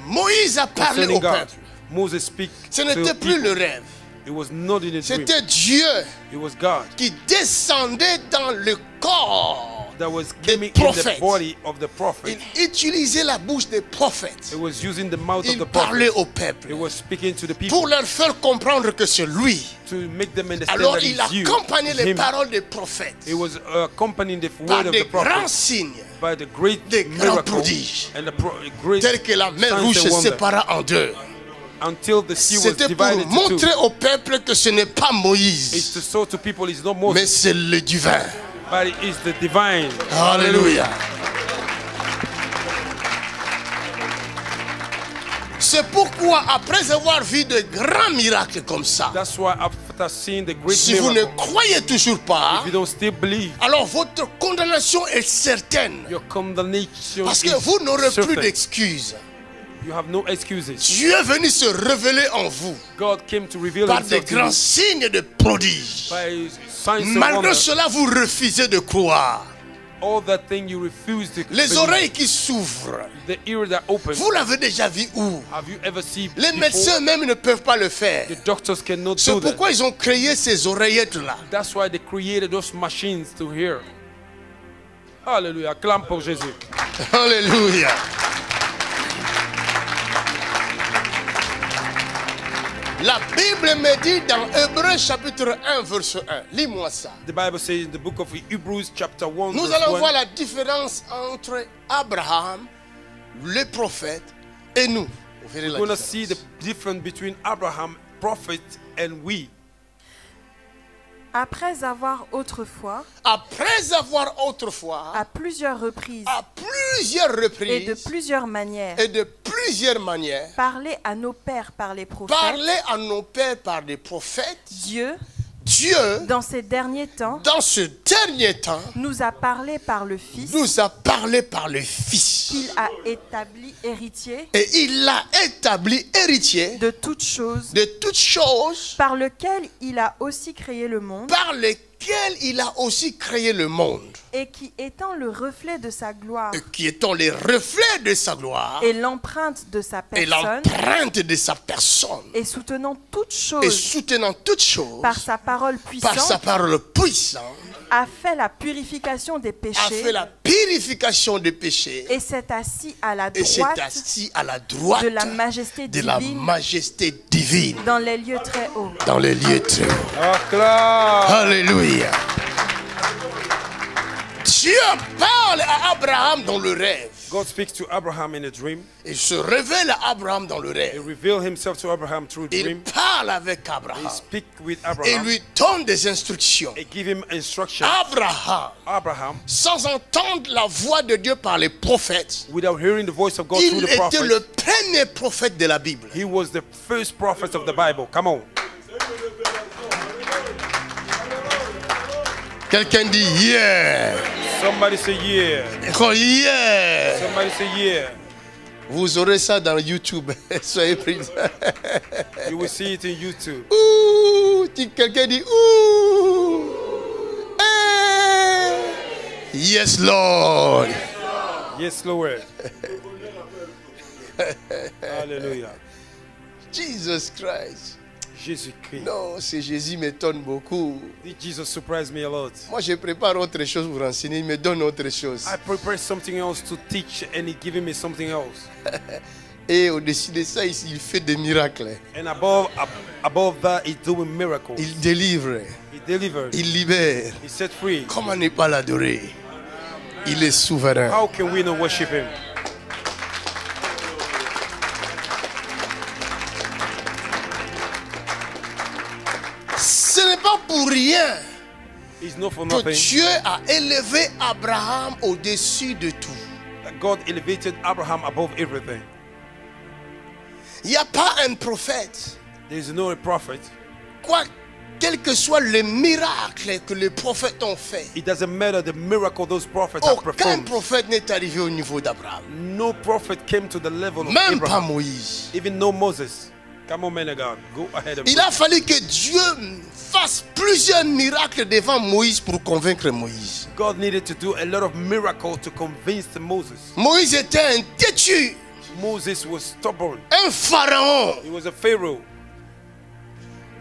Moïse a parlé concerning au God. peuple. Moses speak Ce to n'était the plus people. le rêve. It was not in a dream. C'était Dieu It was God qui descendait dans le corps that was des coming in the prophètes. body of the prophet. Il utilisait la bouche des prophètes. It was using the mouth of Il the parlait prophet. au peuple It was speaking to the people pour leur faire comprendre que c'est lui. to make them understand Alors that il it's you, accompagnait les him. paroles des prophètes It was accompanying the par word of des the grands prophet signes, by the great des grands miracle prodiges, and the great tels que la mer signs rouge and se wonder, sépara en deux. until the sea was C'était pour divided into montrer two. au peuple que ce n'est pas It's Moïse, to show to people it's not mais Moses, c'est le divin. but it is the divine. Alléluia. C'est pourquoi, après avoir vu de grands miracles comme ça, That's why after seeing the great si vous ne miracle, croyez toujours pas, if you don't still believe, alors votre condamnation est certaine. your condemnation Parce is que vous n'aurez plus certain. d'excuses. You have no excuses. Dieu est venu se révéler en vous God came to reveal par des himself to grands you signes de prodiges. by signs and Malgré wonders. cela, vous refusez de croire. All that thing you refuse to Les believe. oreilles qui s'ouvrent, The ear that opens. vous l'avez déjà vu où? Have you ever seen Les before? médecins même ne peuvent pas le faire. The doctors cannot C'est do that. pourquoi ils ont créé ces oreillettes-là. That's why they created those machines to hear. Hallelujah. Acclame pour Jésus. Alléluia. La Bible me dit dans Hébreux chapitre 1 verset 1. Lis-moi ça. The Bible says in the book of Hebrews chapter 1 Nous verse allons 1, voir la différence entre Abraham, le prophète, et nous. Vous verrez la we're going to différence. see the difference between Abraham, prophet, and we. Après avoir autrefois, Après avoir autrefois, à plusieurs reprises à plusieurs et reprises de plusieurs manières, et de plusieurs manières, parlé à nos pères par les prophètes, parlé à nos pères par des prophètes, Dieu, Dieu, dans ces derniers temps, dans ce dernier temps, nous a parlé par le Fils nous a parlé par le Fils. qu'il a établi héritier Et il l'a établi héritier de toutes choses, de toutes choses par lequel il a aussi créé le monde, par lesquelles il a aussi créé le monde, et qui étant le reflet de sa gloire et qui étant les reflets de sa gloire et l'empreinte de sa et personne, l'empreinte de sa personne, et soutenant toutes et choses soutenant toutes choses par sa parole par sa puissante, parole puissante, a fait la purification des a péchés fait la purification des péchés et s'est assis à la et s'est droite assis à la droite de la majesté de la divine majesté divine dans les lieux très hauts. dans les lieux très hauts. Acclame. Alléluia. Dieu parle à Abraham dans le rêve. God speaks to Abraham in a dream. Il se révèle à Abraham dans le He rêve. revealed himself to Abraham through a Il dream. parle avec He Abraham speak with et Abraham. lui donne des instructions. He give him instruction. Abraham, sans entendre la voix de Dieu par les prophètes, Without hearing the voice of God il through the était prophet, le premier prophète de la Bible. he was the first prophet of the Bible. Come on. Quelqu'un dit yeah. Somebody say yeah. Oh, yeah. Somebody say yeah. Vous aurez ça dans YouTube. Soyez pris. You will see it in YouTube. Ouh, quelqu'un dit ouh. Hey. Yes, Lord. Yes, Lord. Hallelujah. Jesus Christ. Jésus-Christ. Non, c'est Jésus m'étonne beaucoup. Jesus surprised me a lot. Moi, je prépare autre chose pour enseigner. Il me donne autre chose. I prepare something else to teach and he giving me something else. Et au-dessus de ça, il fait des miracles. And above that, he's doing miracles. Il délivre. He delivered. Il libère. He set free. Comment ne pas l'adorer? Il est souverain. How can we not worship him? Ce n'est pas pour rien It's not for que nothing Dieu a élevé Abraham au-dessus de tout. that God elevated Abraham above everything. Il n'y a pas un prophète, There is no prophet. quoi, quel que soit le miracle que les prophètes ont fait, It doesn't matter the miracle those prophets have aucun performed. prophète n'est arrivé au niveau d'Abraham. No prophet came to the level of Même pas Abraham. Moïse. Even no Moses. Come on, man of God. Go ahead and Il a fallu que Dieu fasse plusieurs miracles devant Moïse pour convaincre Moïse. God needed to do a lot of miracles to convince Moses. Moïse était un têtu, Moses was stubborn. un pharaon. He was a pharaoh.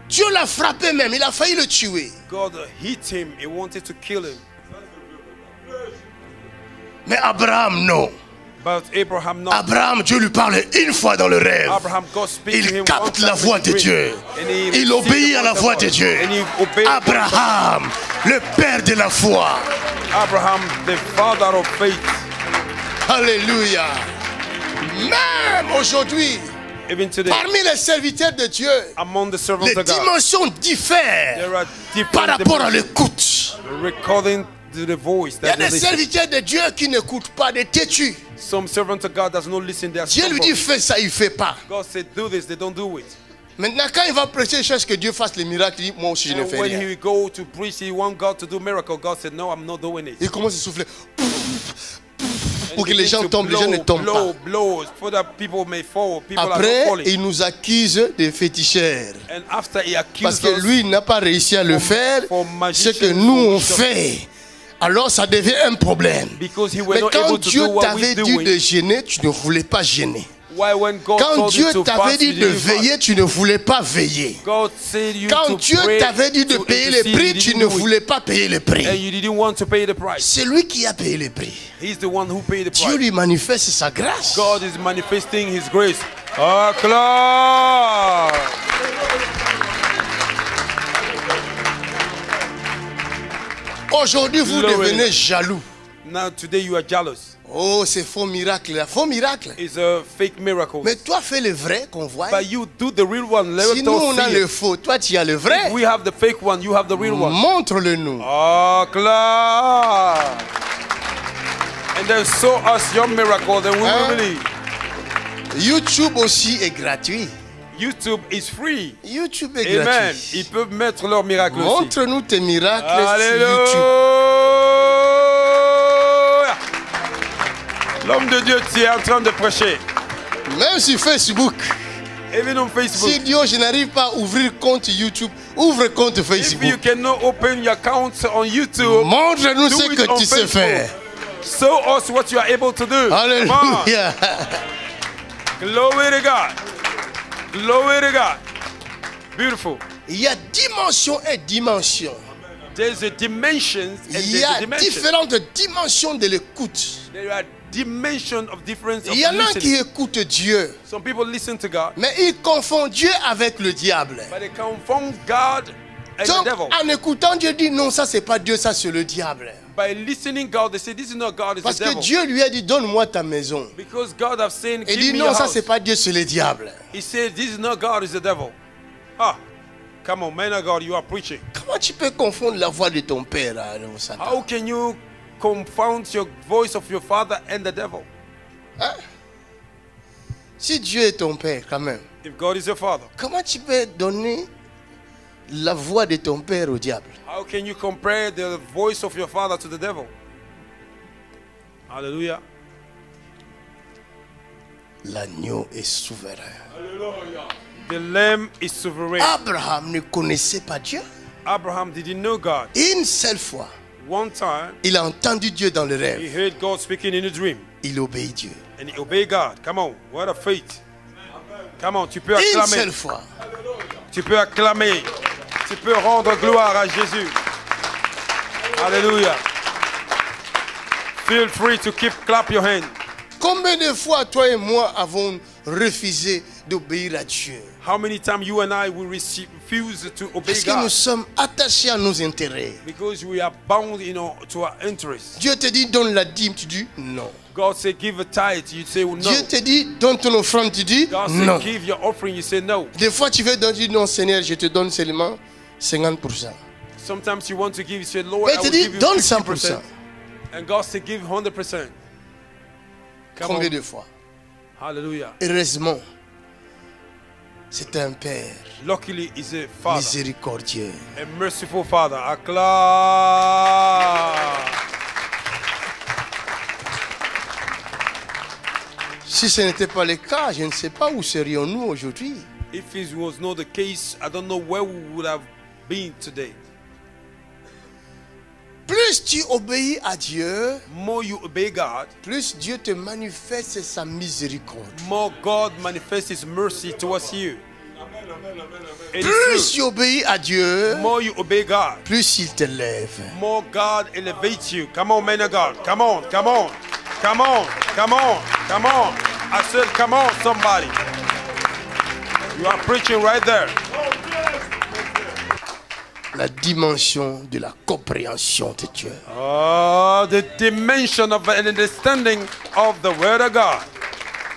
Dieu l'a frappé même, il a failli le tuer. God hit him. He wanted to kill him. Mais Abraham, non. But Abraham not. Abraham, Dieu lui parle une fois dans le rêve. Abraham, God speak to Il him capte one time la voix in de the Dieu. dream. And he Il received obéit the à la voice voix of de God. Dieu. And he obeyed the voice of God. Abraham, le père de la foi. Abraham, the father of faith. Alléluia. Même aujourd'hui, Even today, parmi les serviteurs de Dieu, among the servants les of God, dimensions diffèrent there are par different rapport à dimensions l'écoute. according to the voice Il y a that they des listen. serviteurs de Dieu qui n'écoutent pas, des têtus. Some servants of God does not listen. They are Dieu lui dit stubborn. fais ça, il ne fait pas. God said do this, they don't do it. Maintenant, quand il va prêcher, il cherche que Dieu fasse les miracles, il dit moi aussi je ne And fais when rien. he go to preach, he want God to do miracle. God said no, I'm not doing it. Il commence à souffler. pour que les gens tombent, les gens ne tombent pas. Blows, so that people may fall. People are Après, not falling. il nous accuse de féticheurs. And after he Parce accuses que lui n'a pas réussi à le faire. Ce que nous on fait, alors ça devient un problème. because he was Mais not quand able to Dieu do what t'avait we're dit doing. de gêner, tu ne voulais pas gêner. Why when God Quand told Dieu you to t'avait fast, dit you de didn't fast. veiller, tu ne voulais pas veiller. God said you Quand to Dieu pray, t'avait dit de to payer les intercede, prix, you tu didn't ne do it. voulais pas payer les prix. And you didn't want to pay the price. C'est lui qui a payé les prix. He's the one who paid the Dieu price. lui manifeste sa grâce. God is manifesting his grace. Acclaim. Aujourd'hui, vous Glory. devenez jaloux. Now today you are jealous. Oh, c'est faux miracle. Là. Faux miracle. It's a fake miracle. Mais toi, fais le vrai qu'on voit. But you do the real one. Let Si nous, us on a see le it. faux, toi, tu as le vrai. We have the fake one. You have the real one. Montre-le nous. Acclaim. And then show us your miracle. Then we will believe. YouTube aussi est gratuit. YouTube is free. YouTube est Amen. gratuit. Ils peuvent mettre leurs miracles aussi. Montre-nous tes miracles sur Alléluia. YouTube. L'homme de Dieu, tu es en train de prêcher. Même sur Facebook. Even on Facebook. Si Dieu, je n'arrive pas à ouvrir compte YouTube, ouvre compte If you Facebook. cannot open your account on YouTube, Montre-nous do ce it que on tu sais Facebook. faire. Show us what you are able to do. Come on. Alléluia. Glory to God. Glory to God. Beautiful. Il y a dimension et dimension. There's a dimensions and Il y there's a a dimension. différentes dimensions de l'écoute. There are dimensions of difference of Il y en a qui listening. écoutent Dieu, Some people listen to God, mais ils confondent Dieu avec le diable. but they confound God and Donc, the devil. en écoutant Dieu, dit non, ça c'est pas Dieu, ça c'est le diable. By listening God, they say this is not God, it's Parce the que devil. Dieu lui a dit donne-moi ta maison. Because God have said, Il give dit me non, your ça house. c'est pas Dieu, c'est le diable. He said, this is not God, it's the devil. Ah, come on, man of God, you are preaching. Comment tu peux confondre la voix de ton père au Satan? How can you confound your voice of your father and the devil? Hein? Si Dieu est ton père quand même, If God is your father, comment tu peux donner la voix de ton père au diable? how can you compare the voice of your father to the devil? Hallelujah. L'agneau est souverain. The lamb is sovereign. Abraham ne connaissait pas Dieu. Abraham didn't know God. Une seule fois, One time, il a entendu Dieu dans le he rêve. heard God speaking in a dream, Il obéit Dieu. and he obeyed God. Come on, what a faith. Come on, tu peux Une acclamer. seule fois. Tu peux acclamer. Tu peux rendre gloire à Jésus. Hallelujah. Feel free to keep clap your hand. Combien de fois toi et moi avons refusé d'obéir à Dieu? How many times you and I will refuse to obey Parce que nous God sommes attachés à nos intérêts. because we are bound, to our interests. Dieu te dit donne la dîme, tu dis non. God said give a tithe, you say no. Dieu te dit donne ton offrande, tu dis God non. said give your offering, you say no. Des fois tu veux donner, tu dis non Seigneur, je te donne seulement 50%. Sometimes you want to give, you say Lord, Mais I te will dit give you donne 50%. 100%. And God said give 100%. Come Combien on. de fois? Hallelujah. Heureusement, c'est un Père Luckily, he's a father, miséricordieux. a merciful father. Acclaim. Si ce n'était pas le cas, je ne sais pas où serions-nous aujourd'hui. If it was not the case, I don't know where we would have been today. Plus tu obéis à Dieu, More you obey God, plus Dieu te manifeste sa miséricorde. more God manifests His mercy towards you. It is Plus true. tu obéis à Dieu, More you obey God, plus il te lève. more God elevates you. Come on, man of God. Come on, come on, come on, come on, come on. I said, come on, somebody. You are preaching right there. La dimension de la compréhension de Dieu. Oh, the dimension of an understanding of the Word of God.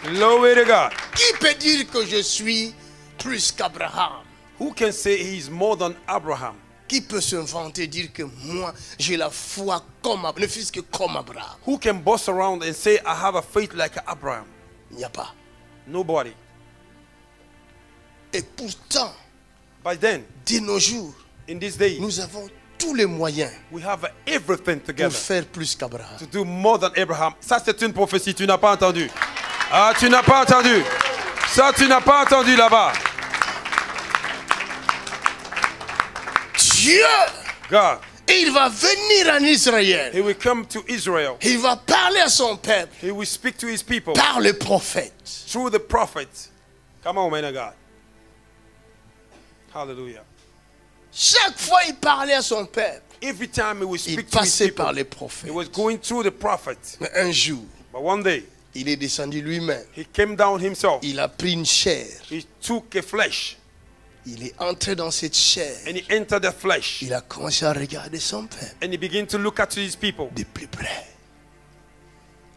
Glory to God. Qui peut dire que je suis plus qu'Abraham? Who can say he is more than Abraham? Qui peut se vanter dire que moi j'ai la foi comme Abraham, ne fût-ce que comme Abraham? Who can boss around and say, I have a faith like Abraham? Il n'y a pas. Nobody. Et pourtant, But then, de nos jours, in these days, nous avons tous les moyens We have everything pour together faire plus qu'Abraham. to do more than Abraham. Ça, c'est une prophétie. Tu n'as pas entendu. Ah, tu n'as pas entendu. Ça, tu n'as pas entendu là-bas. Dieu, God, il va venir en Israël. He will come to Israel. Il va parler à son peuple He will speak to His people par les prophètes. through the prophets. Come on, man of God. Hallelujah. Chaque fois il parlait à son peuple, Every time He will il speak to His passait people, par les He prophètes. was going through the prophets. Mais un jour, But one day, il est descendu lui-même. He came down Himself. Il a pris une chair. He took a flesh Il est entré dans cette chair. and He entered the flesh. Il a commencé à regarder son peuple And He began to look at His people. de plus près.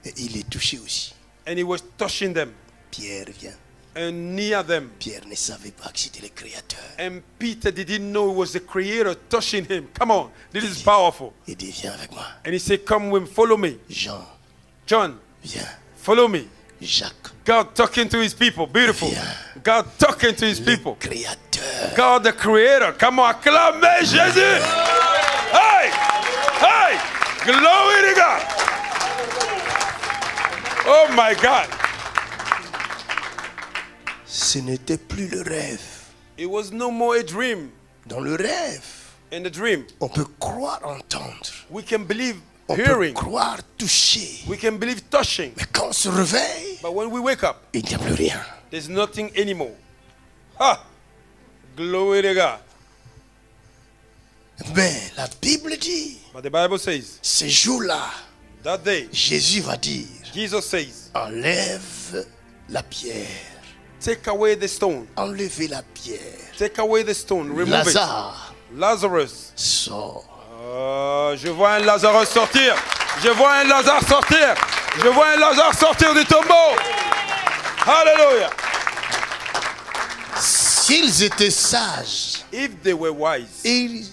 Et il est touché aussi. And He was touching them Pierre vient. and near them. Pierre ne savait pas que c'était le Créateur. And Peter didn't know it was the Creator touching him. Come on, this is powerful. Il dit, viens avec moi. And he said, come with, follow me. Jean, John, viens. follow me. Jacques, God talking to His people. Beautiful. God talking to His le people. Créateur. God the Creator. Come on, acclamez Jésus. Hey, hey, glory to God. Oh my God. Ce n'était plus le rêve. It was no more a dream. Dans le rêve, In the dream, on peut croire entendre. we can believe On peut hearing. croire toucher. We can believe touching. Mais quand on se réveille, But when we wake up, il n'y a plus rien. there's nothing anymore. Ha! Glory to God. Mais la Bible dit, But the Bible says, ce jour-là, that day, Jésus va dire, Jesus says, enlève la pierre. take away the stone. Enlevez la pierre. Take away the stone. Remove Lazare it. Lazarus. sort. Je vois un Lazarus sortir. Je vois un Lazare sortir. Je vois un Lazare sortir du tombeau. Hallelujah. S'ils étaient sages, If they were wise, ils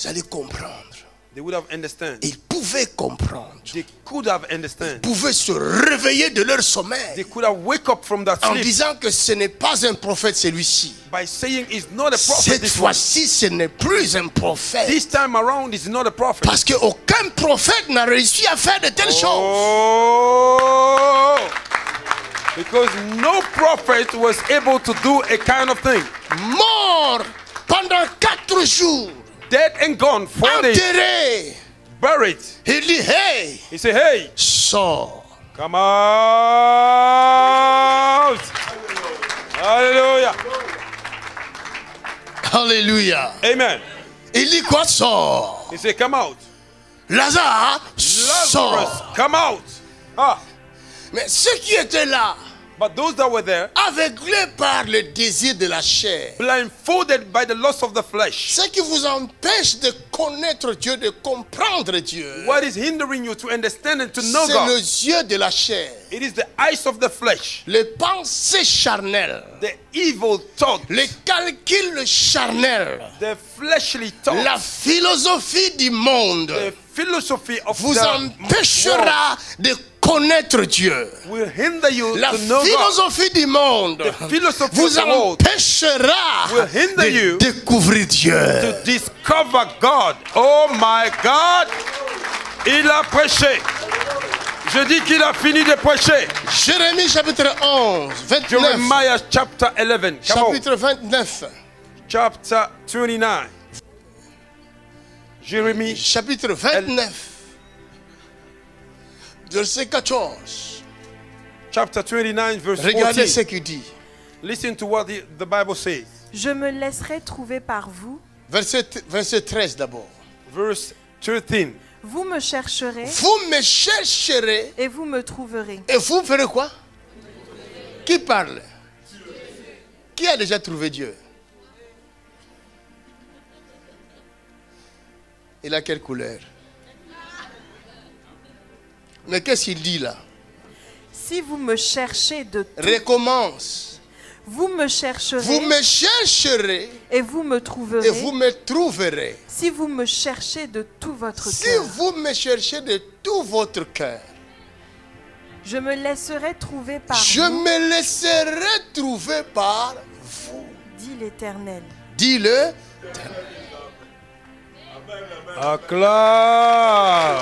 allaient comprendre. they would have understand. Ils pouvaient comprendre. They could have understand. Ils pouvaient se réveiller de leur sommeil They could have wake up from that en sleep disant que ce n'est pas un prophète celui-ci. by saying it's not a prophet. Cette This one. fois-ci, ce n'est plus un prophète. This time around, it's not a prophet. Parce qu'aucun prophète n'a réussi à faire de telles choses. Oh, because no prophet was able to do a kind of thing. Mort pendant 4 jours, Dead and gone, 4 days, enterré. buried. Il dit, hey, He said, hey, sors. come out. Hallelujah. Alléluia. Amen. Il dit quoi, sors? He said, come out. Lazare, Lazarus, sors. come out. Ah, Mais ceux qui étaient là, but those that were there, aveuglés par le désir de la chair, blindfolded by the lust of the flesh. ce qui vous empêche de connaître Dieu, de comprendre Dieu, What is hindering you to understand and to know c'est God? le yeux de la chair, It is the eyes of the flesh, les pensées charnelles, the evil thought, les calculs charnels, the fleshly thought, la philosophie du monde the philosophy of vous the empêchera de connaître Dieu. world will hinder you La to know God. philosophie du monde The philosophy vous of the world empêchera will hinder you de découvrir Dieu. to discover God. Oh my God! Il a prêché. Je dis qu'il a fini de prêcher. Jérémie chapitre 11, 29. Jeremiah chapter 11. Come on. Chapitre 29. Chapter 29. Jérémie Chapitre 29. Verset 14. chapter 29 verse Regardez 14. ce qu'il dit. Listen to what the Bible says. Je me laisserai trouver par vous. Verset 13 d'abord. Verse 13. Vous me chercherez Vous me chercherez et vous me trouverez. et vous ferez quoi? Qui parle? Qui a déjà trouvé Dieu? Il a quelle couleur? Mais qu'est-ce qu'il dit là? Si vous me cherchez de tout, Recommence. vous me chercherez Vous me chercherez et vous me trouverez. et vous me trouverez. Si vous me cherchez de tout votre Si cœur, vous me cherchez de tout votre cœur, je me laisserai trouver par je vous, me laisserai trouver par vous. dit l'Éternel. Dis-le. Acclame.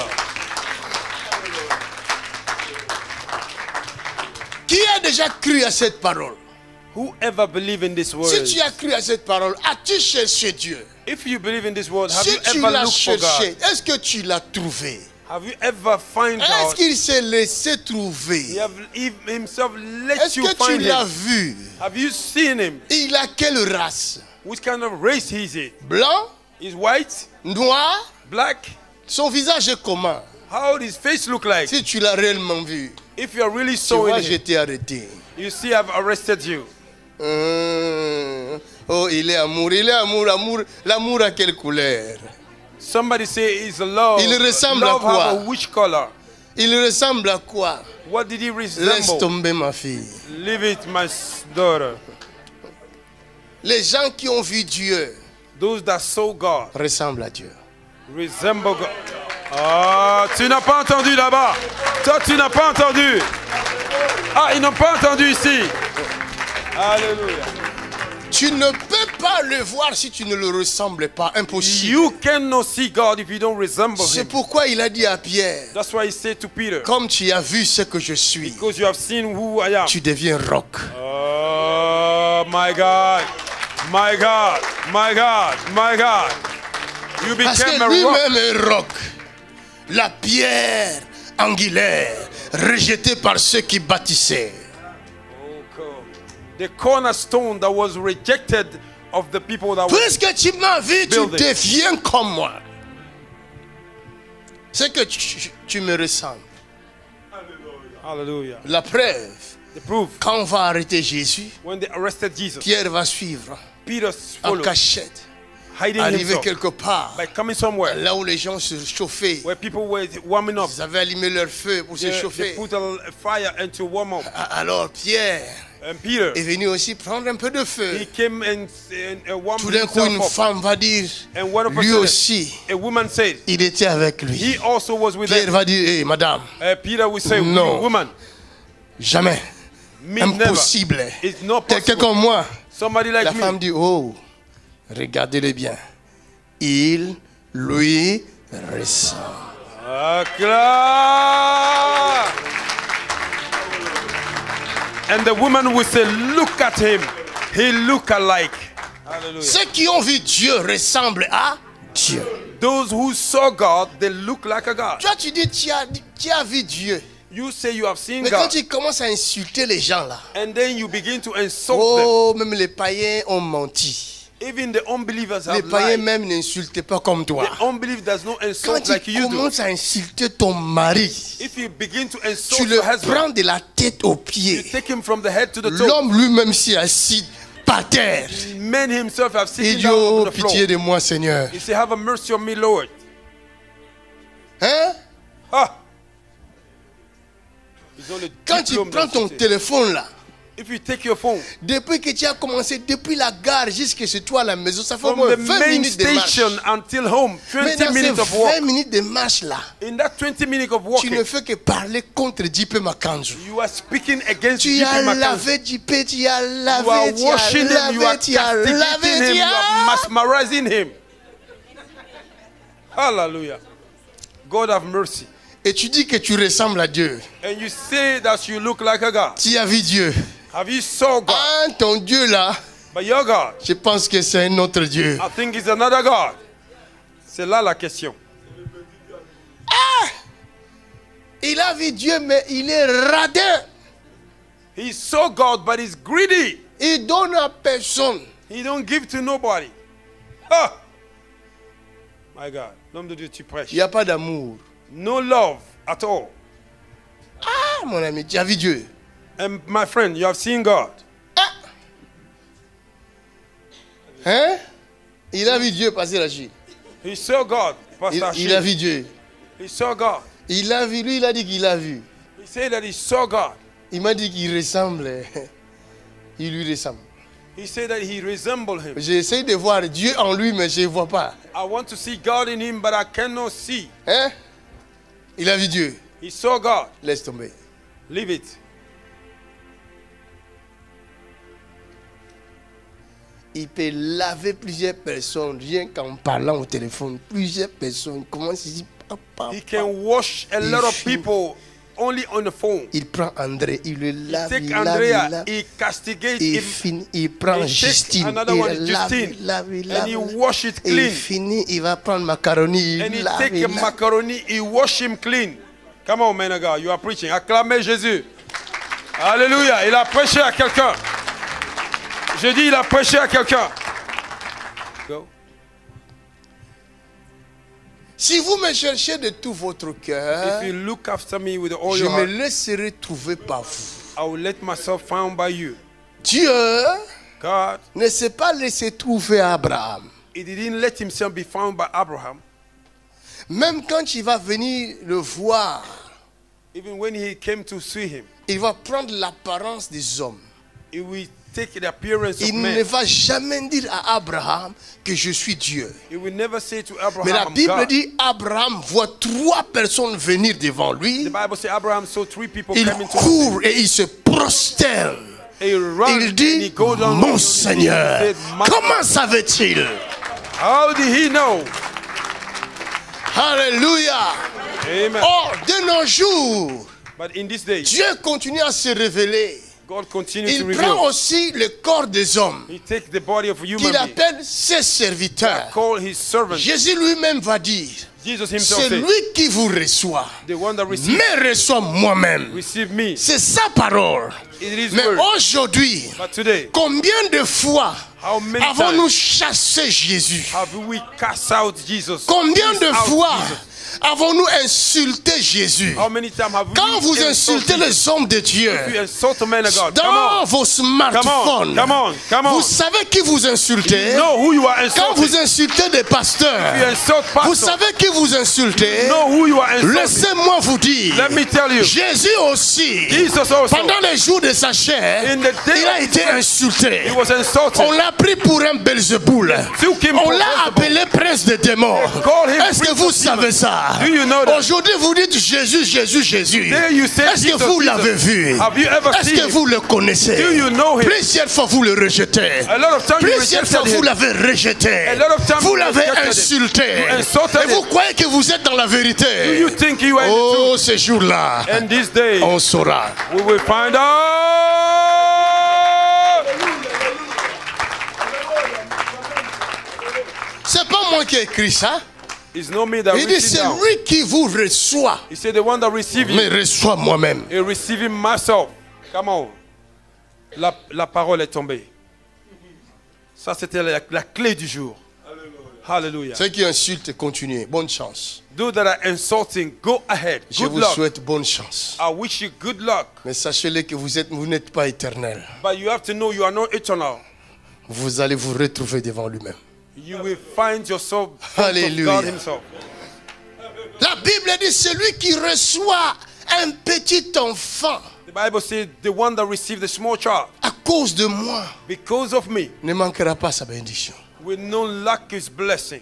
Qui a déjà cru à cette parole? Whoever believe in this word? Si tu as cru à cette parole, as-tu cherché Dieu? If you believe in this word, have Si you tu ever l'as looked for cherché, God? est-ce que tu l'as trouvé? Have you ever find Est-ce out? qu'il s'est laissé trouver? He have himself let Est-ce you que tu find l'as him. vu? Have you seen him? Il a quelle race? Which kind of race he is it? Blanc? Is white? Noir? Black? Son visage est comment? How does his face look like? Si tu l'as réellement vu, If you are really tu so vois, in je him, t'ai arrêté. you see I've arrested you. Oh, il est amour, amour. L'amour a quelle couleur? Somebody say it's love. Il ressemble Love à quoi? have a which color? Il ressemble à quoi? What did he Laisse resemble? tomber ma fille. Leave it, my daughter. Les gens qui ont vu Dieu Those that saw God ressemblent à Dieu. resemble God. Ah, tu n'as pas entendu là-bas. Toi, tu n'as pas entendu. Ah, ils n'ont pas entendu ici. Alléluia. Tu ne peux pas le voir si tu ne le ressembles pas. Impossible. You cannot see God if you don't resemble C'est him. pourquoi il a dit à Pierre, That's why he said to Peter, comme tu as vu ce que je suis, because you have seen who I am. tu deviens roc. Oh, my God. My God. My God. My God. You Parce became que a rock. lui-même est roc. La pierre angulaire, rejetée par ceux qui bâtissaient. The cornerstone that was rejected of the people that were Puisque tu m'as vu, tu building. deviens comme moi. C'est que tu me ressembles. Hallelujah. La preuve, The proof, quand on va arrêter Jésus, when they arrested Jesus, Pierre va suivre Peter en followed, cachette, hiding arriver himself quelque part, by coming somewhere là où les gens se chauffaient. where people were warming up. Ils avaient allumé leur feu pour se They chauffer. put a fire and to warm up. Alors Pierre And Peter, est venu aussi prendre un peu de feu. he came and warmed Tout d'un coup, une himself up. femme va dire, And one of lui us aussi, a woman said, il était avec lui. he also was with Pierre them. va dire, hey, madame, Peter will say, No. woman, jamais, me impossible. never. It's not Quelqu'un possible. comme moi. Somebody like La me. femme dit, oh, regardez-le bien. Il lui ressemble. Acclame. And the woman will say, look at him. He look alike. Hallelujah. Ceux qui ont vu Dieu ressemblent à Dieu. Those who saw God, they look like a God. Toi, tu dis, tu as vu Dieu. You say you have seen Mais quand God. tu commences à insulter les gens là, And then you begin to insult oh, même les païens ont menti. them. Even the unbelievers Les have païens lied. même n'insultent pas comme toi. The unbelief does not Quand insult tu like you do. commences à insulter ton mari, If you begin to tu insult le your husband, prends de la tête aux you pieds. take him from the head to the toe. L'homme lui-même s'est assis par terre. Man himself have Il sitting dit, down oh, on the floor. pitié de moi, Seigneur. He say, have a mercy on me, Lord. Hein? Ah. Ils ont le Quand tu diplôme prends ton d'ensuite. téléphone là, If you take your phone depuis que tu as commencé, depuis la gare jusqu'à chez toi à la maison, ça fait au from moins the 20 main minutes de marche. station until home, Mais 20 dans minutes ces of walk. 20 minutes de marche là, In that 20 minutes of tu walking, ne fais que parler contre JP Makanzu. you are speaking against Tu JP as Makanzu. lavé JP, tu as You are lavé, tu as washing him, you are lavé, tu as castigating lavé, him, tu you are as... mesmerizing him. Hallelujah. God have mercy. Et tu dis que tu ressembles à Dieu. And you say that you look like a God. Tu as vu Dieu. Have you saw God? Ah, ton Dieu là, But your God, je pense que c'est un autre Dieu. I think it's another God. C'est là la question. Il a vu Dieu, mais il est radin. He saw God, but he's greedy. Il donne à personne. He don't give to nobody. Ah! My God. L'homme de Dieu, tu prêches. Il n'y a pas d'amour. No love at all. Ah, mon ami, tu as vu Dieu. And my friend, you have seen God. Hein? Il a vu Dieu passer la Chine. He saw God. Pastor Il a Ashim. vu Dieu. He saw God. Il a vu, lui, il a dit qu'il a vu. He said that he saw God. Il m'a dit qu'il ressemble. Il lui ressemble. He said that he resembled him. J'essaie de voir Dieu en lui, mais je ne vois pas. I want to see God in him, but I cannot see. Hein? Il a vu Dieu. He saw God. Laisse tomber. Leave it. il peut laver plusieurs personnes rien qu'en parlant au téléphone. Plusieurs personnes commencent à dire papa. He can wash a lot of people only on the phone. Il prend André, il le lave, Take il Andrea, lave. he castigates Il him. finit, il prend He take Justine, another one, il lave, Justine, il lave, il and lave. he wash it Et il clean. finit, il va prendre macaroni, And il he lave, take il a lave. macaroni, he wash him clean. Come on, man of God, you are preaching. Acclamez Jésus. Alléluia, il a prêché à quelqu'un. Je dis, il a prêché à quelqu'un. Go. Si vous me cherchez de tout votre cœur, If you look after me with all je your me heart, laisserai trouver par vous. I will let myself found by you. Dieu God, ne s'est pas laissé trouver à Abraham. he didn't let himself be found by Abraham. Même quand il va venir le voir, Even when he came to see him, il va prendre l'apparence des hommes. he will take the appearance of Il ne man. va jamais dire à Abraham que je suis Dieu. He will never say to Mais la Abraham, Bible God. dit Abraham voit 3 personnes venir devant lui. The Bible says Abraham saw 3 people Il coming to court et il se prosterne. He runs Il and dit, he goes down. mon Seigneur, He said, "My-" comment savait-il? How did he know? Alléluia. Amen. Oh, de nos jours, But in this day, Dieu continue à se révéler. God continues to Il reveal. prend aussi le corps des hommes He takes the body of a human qu'il being. appelle ses serviteurs. Call his servant. Jésus lui-même va dire, Jesus himself c'est said, lui qui vous reçoit, the one that receives, me reçoit moi-même. receive me. C'est sa parole. It is Mais word. aujourd'hui, But today, combien de fois how many avons-nous times chassé Jésus? have we cast out Jesus? Combien Cast de out fois Jesus? avons-nous insulté Jésus? How many times have Quand we vous insultez insulted les hommes de Dieu, Jesus? You insult a man of God. Come dans on. vos smartphones, Come on. Come on. vous savez qui vous insultez? You know who you are Quand insulting. vous insultez des pasteurs, You insult vous pastor. savez qui vous insultez? You know who you are insulting. Laissez-moi vous dire, Let me tell you. Jésus aussi, Jesus also, pendant les jours de sa chair, in the day il a of été his insulté. he was insulted. On l'a pris pour un Belzéboul. Took him On for l'a Beelzebub. appelé prince des démons. Called him Est-ce que prince vous of savez demons. ça? Do you know that? Aujourd'hui, vous dites Jésus, Jésus, Jésus. There you say Est-ce que Jesus, vous Jesus. l'avez vu? Have you ever Est-ce seen que him? vous le connaissez? Do you know him? Plusieurs fois, vous le rejetez. A lot of times you Plusieurs fois, rejected vous him. l'avez rejeté. A lot of times Vous you l'avez rejected him. insulté. You insulted Et vous him. croyez que vous êtes dans la Do vérité? you think you are in the Oh, truth? ce jour-là, And this day, on saura. we will find out. C'est pas moi qui ai écrit ça. It's not me that Il dit, receives c'est down. lui qui vous reçoit, He said, the one that receives mais you, reçoit moi-même. is receiving myself. Come on. La parole est tombée. Ça, c'était la clé du jour. Hallelujah. Ceux qui insultent, continuez. Bonne chance. Those that are insulting, go ahead. Je Good vous luck. souhaite bonne chance. I wish you good luck. Mais sachez-le que vous n'êtes pas éternel. But you have to know you are not eternal. Vous allez vous retrouver devant lui-même. You will find yourself front of Alléluia. God himself. La Bible dit celui qui reçoit un petit enfant The Bible says the one that received the small child à cause de moi because of me ne manquera pas sa bénédiction. will not lack his blessing.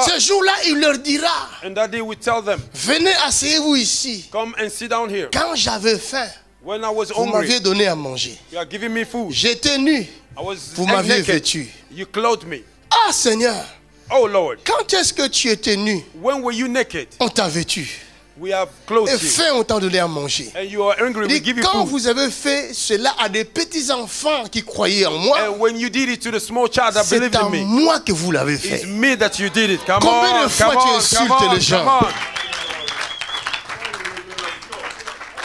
Ce jour-là, il leur dira, And that day we tell them, venez, asseyez-vous ici. come and sit down here. Quand j'avais faim, When I was vous m'aviez hungry, donné à manger. you are giving me food. J'étais nu, I was vous m'aviez naked. vêtu. You clothed me. Ah Seigneur, Oh Lord, quand est-ce que tu étais nu? when were you naked? On t'a vêtu. We have clothed Et you. faim, on t'a donné à manger. And you are hungry, Il we dit, give you quand food. vous avez fait cela à des petits-enfants qui croyaient en moi, And when you did it to the small child that c'est believed en in me, moi que vous l'avez it's fait. me that you did it. Come Combien on, de fois come tu on, insultes come on, les gens? come on.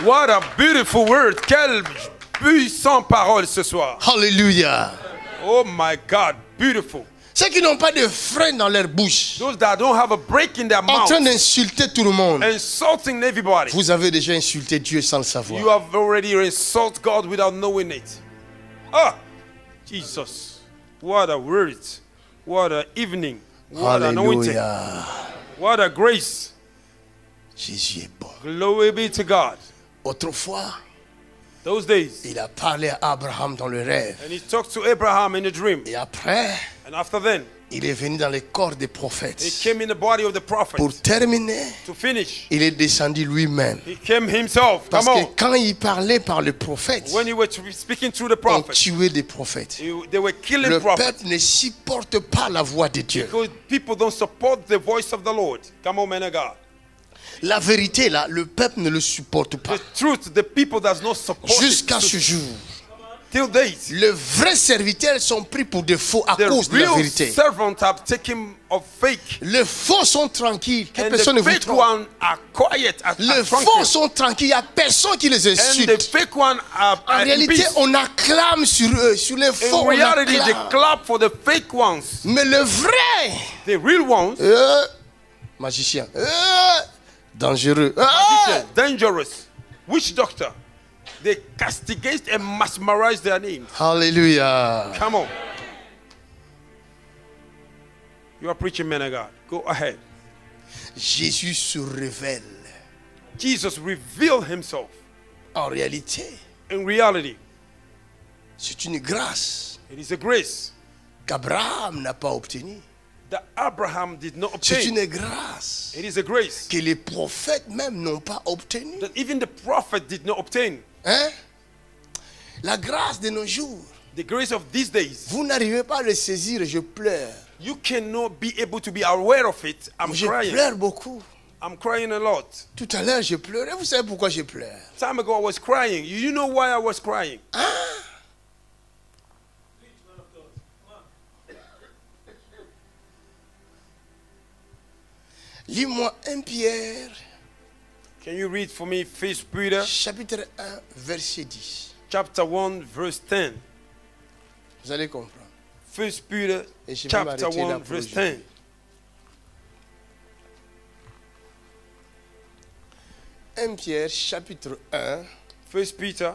What a beautiful word. Quelle puissante parole ce soir. Alléluia. Oh my God, beautiful. Ceux qui n'ont pas de frein dans leur bouche, Those that don't have a break in their en mouth, train d'insulter tout le monde, insulting everybody. vous avez déjà insulté Dieu sans le savoir. You have already insulted God without knowing it. Ah, Jesus. What a word. What a evening. What an anointing. Alléluia. What a grace. Jésus est bon. Glory be to God. Autrefois, Those days. Il a parlé à Abraham dans le rêve. And he talked to Abraham in a dream. Et après, And after then, il est venu dans les corps des prophètes. he came in the body of the prophet. Pour terminer, To finish, il est descendu lui-même. he came himself. Parce Come on. que quand il parlait par le prophète, When he was speaking through the on prophet, tuait des prophètes. they were killing Le prophets. peuple ne supporte pas la voix de Dieu. Because people don't support the voice of the Lord. Come on, man of God. La vérité, là, le peuple ne le supporte pas. The truth, the people does not support Jusqu'à it. ce jour, Till days, les vrais serviteurs sont pris pour des faux à the cause de la real vérité. servants have taken of fake. Les faux sont tranquilles, que And personne the ne vous fake trompe. ones are quiet. Les faux sont tranquilles, il n'y a personne qui les And the insulte. fake ones are En in réalité, peace. on acclame sur eux, sur les faux, In on reality, they acclame. clap for the fake ones. Mais le vrai, The real ones, magicien, dangereux, magician, dangerous, witch doctor, they castigate and mesmerize their names. Alléluia. Come on. You are preaching, man of God. Go ahead. Jésus se révèle. Jesus revealed himself. En réalité, In reality, c'est une grâce it is a grace qu'Abraham n'a pas obtenue. that Abraham did not C'est obtain. une grâce It is a grace que les prophètes même n'ont pas obtenue. that even the prophet did not obtain. Hein? La grâce de nos jours, The grace of these days, vous n'arrivez pas à le saisir, je pleure. you cannot be able to be aware of it. I'm Je crying. pleure beaucoup. I'm crying a lot. Tout à l'heure, je pleurais. Vous savez pourquoi je pleure? Time ago, I was crying. You know why I was crying? Lis-moi 1 Pierre, Can you read for me 1 Peter chapitre 1, verset 10. chapter 1, verse 10? Vous allez comprendre. 1 Peter Et je vais chapter m'arrêter là 1, pour verse aujourd'hui. 10. 1 Pierre, chapitre 1, 1 Peter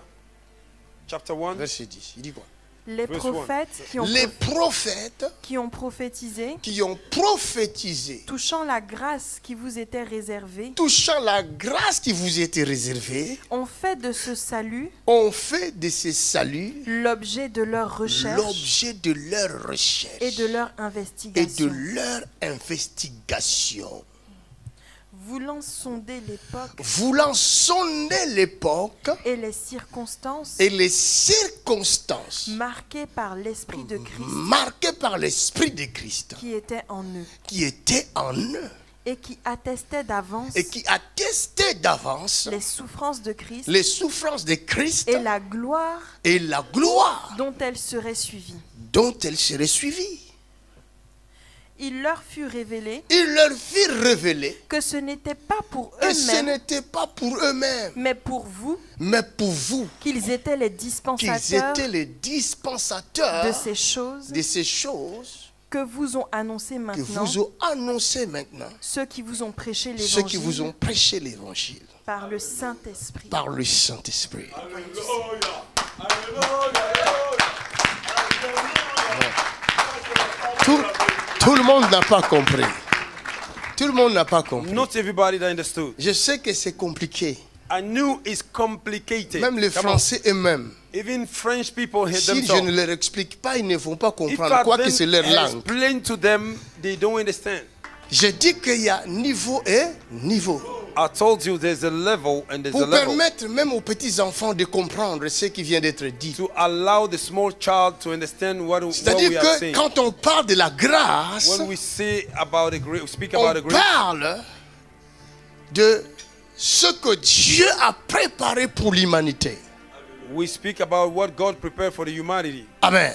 chapter 1, verset 10. Il dit quoi? Les Verse one. prophètes Les prophètes qui ont prophétisé, qui ont prophétisé, touchant la grâce qui vous était réservée, touchant la grâce qui vous était réservée, ont fait de ce salut ont fait de ces saluts l'objet de leur recherche l'objet de leur recherche et de leur et de investigation. leur investigation. Voulant sonder l'époque Voulant sonder l'époque et les circonstances et les circonstances marquées par l'Esprit de Christ marquées par l'Esprit de Christ qui était en eux qui était en eux et qui attestaient d'avance et qui attestait d'avance les souffrances de Christ les souffrances de Christ et la gloire et la gloire dont elles seraient suivies. dont elle serait suivie. Il leur fut révélé Il leur fit révéler que ce n'était pas pour que ce eux-mêmes, n'était pas pour eux-mêmes, mais pour vous, mais pour vous, qu'ils étaient les qu'ils dispensateurs étaient les dispensateurs de ces choses de ces choses que vous ont annoncées que maintenant vous ont annoncé maintenant, ceux qui vous ont prêché ceux qui vous l'évangile ont prêché l'évangile par le Saint-Esprit. par le Saint-Esprit. Tout le monde n'a pas compris. Tout le monde n'a pas compris. Not everybody that understood. Je sais que c'est compliqué. I knew it's complicated. Même les Come on. Français eux-mêmes, Even French people hate si je ne themselves. leur explique pas, ils ne vont pas If comprendre I quoi que then c'est leur langue. explain to them, they don't understand. Je dis qu'il y a niveau et niveau. I told you there's a level and there's a Pour level. permettre même aux petits-enfants de comprendre ce qui vient d'être dit. To allow the small child to understand what we C'est-à-dire are que saying. quand on parle de la grâce, When we say about the grace, speak about the on grace, parle de ce que Dieu a préparé pour l'humanité. we speak about what God prepared for the humanity. Amen.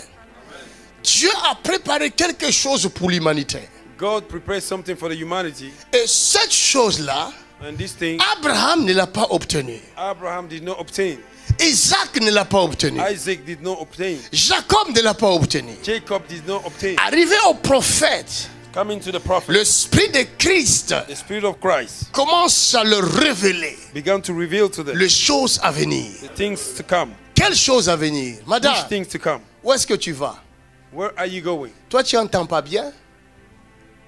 Dieu a préparé quelque chose pour l'humanité. God prepared something for the humanity, Et cette chose-là, and this thing Abraham ne l'a pas obtenue. Abraham did not obtain. Isaac ne l'a pas obtenue. Isaac did not obtain. Jacob ne l'a pas obtenue. Jacob did not obtain. Arrivé au prophète, Coming to the prophet, l'Esprit de Christ the Spirit of Christ commence à leur révéler began to reveal to them les choses à venir. the things to come. Quelles choses à venir? Madame, Which things to come? où est-ce que tu vas? Where are you going? Toi, tu n'entends pas bien?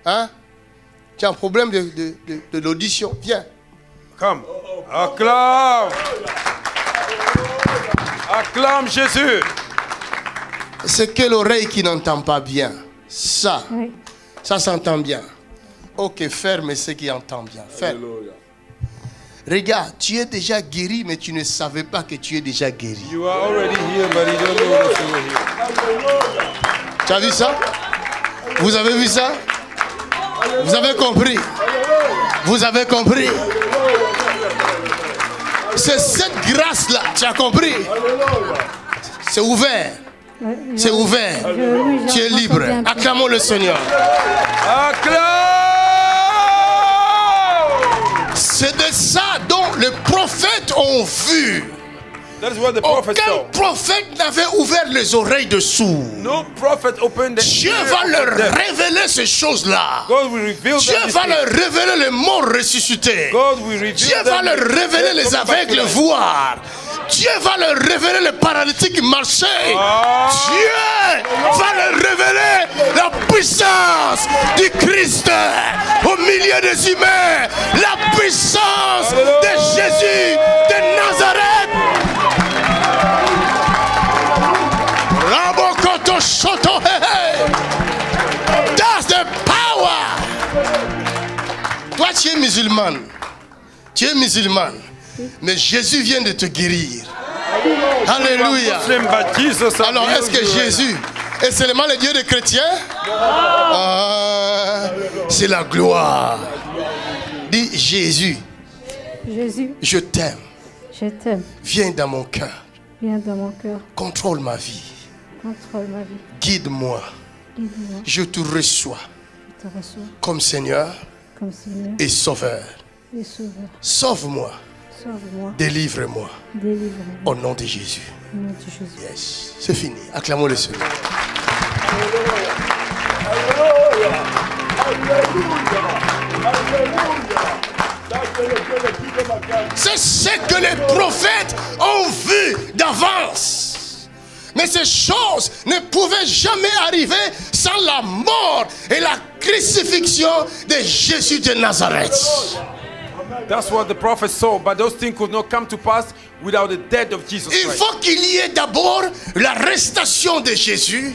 Hein? Tu as un problème de l'audition? Viens. Come. Acclaim. Acclame Jésus. C'est que l'oreille qui n'entend pas bien. Ça, Oui. ça s'entend bien. Ok, ferme ce qui entend bien. Ferme. Regarde, tu es déjà guéri, mais tu ne savais pas que tu es déjà guéri. You are already here, but you don't know that you were here. Tu as vu ça? Vous avez vu ça? Vous avez compris? Vous avez compris? C'est cette grâce-là, tu as compris? C'est ouvert. C'est ouvert. Tu es libre. Acclamons le Seigneur. Acclame. C'est de ça dont les prophètes ont vu. That is what the prophet Aucun saw. prophète n'avait ouvert les oreilles de sourds. No prophet opened the Dieu ear va of leur the deaf. révéler ces choses-là. God will reveal Dieu them these va things. leur révéler les morts ressuscités. God will reveal Dieu them va leur révéler les coming back to aveugles life. voir. Dieu va leur révéler les paralytiques marcher. Dieu va leur révéler la puissance du Christ au milieu des humains. La puissance de Jésus de Nazareth. Rabokoto Shoto, that's the power. Toi, tu es musulmane. Tu es musulmane. Mais Jésus vient de te guérir. Alléluia. Alors, est-ce que Jésus est seulement le Dieu des chrétiens? C'est la gloire. Dis Jésus. Jésus, Je t'aime. je t'aime. Viens dans mon cœur. Viens dans mon cœur. Contrôle ma vie. Contrôle ma vie. Guide-moi. Guide-moi. Je te reçois Je te reçois comme Seigneur comme Seigneur et Sauveur. et Sauveur. Sauve-moi. Sauve-moi. Délivre-moi. Délivre-moi. Au nom de Jésus. Au nom de Jésus. Yes. C'est fini. Acclamons le Seigneur. C'est ce que les prophètes ont vu d'avance. Mais ces choses ne pouvaient jamais arriver sans la mort et la crucifixion de Jésus de Nazareth. That's what the prophet saw, but those things could not come to pass without the death of Jesus Il Christ. faut qu'il y ait d'abord l'arrestation de Jésus,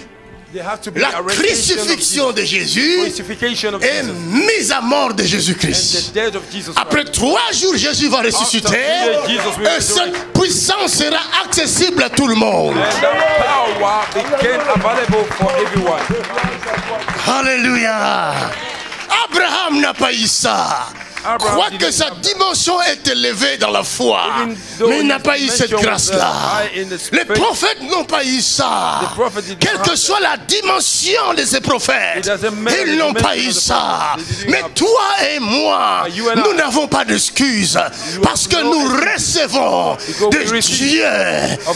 There have to be la arrestation of crucifixion de Jésus crucifixion of et Jesus, mise à mort de and Jésus-Christ. the death of Jesus Après Christ. 3 jours, Jésus va ressusciter et cette puissance sera accessible à tout le monde. And that power became available for everyone. Alléluia. Abraham n'a pas eu ça. Quoique sa dimension est élevée dans la foi, mais il n'a pas eu cette grâce-là. Les prophètes n'ont pas eu ça. Quelle que soit la dimension de ces prophètes, ils n'ont pas eu ça. Mais toi et moi, nous n'avons pas d'excuses parce que nous recevons de Dieu,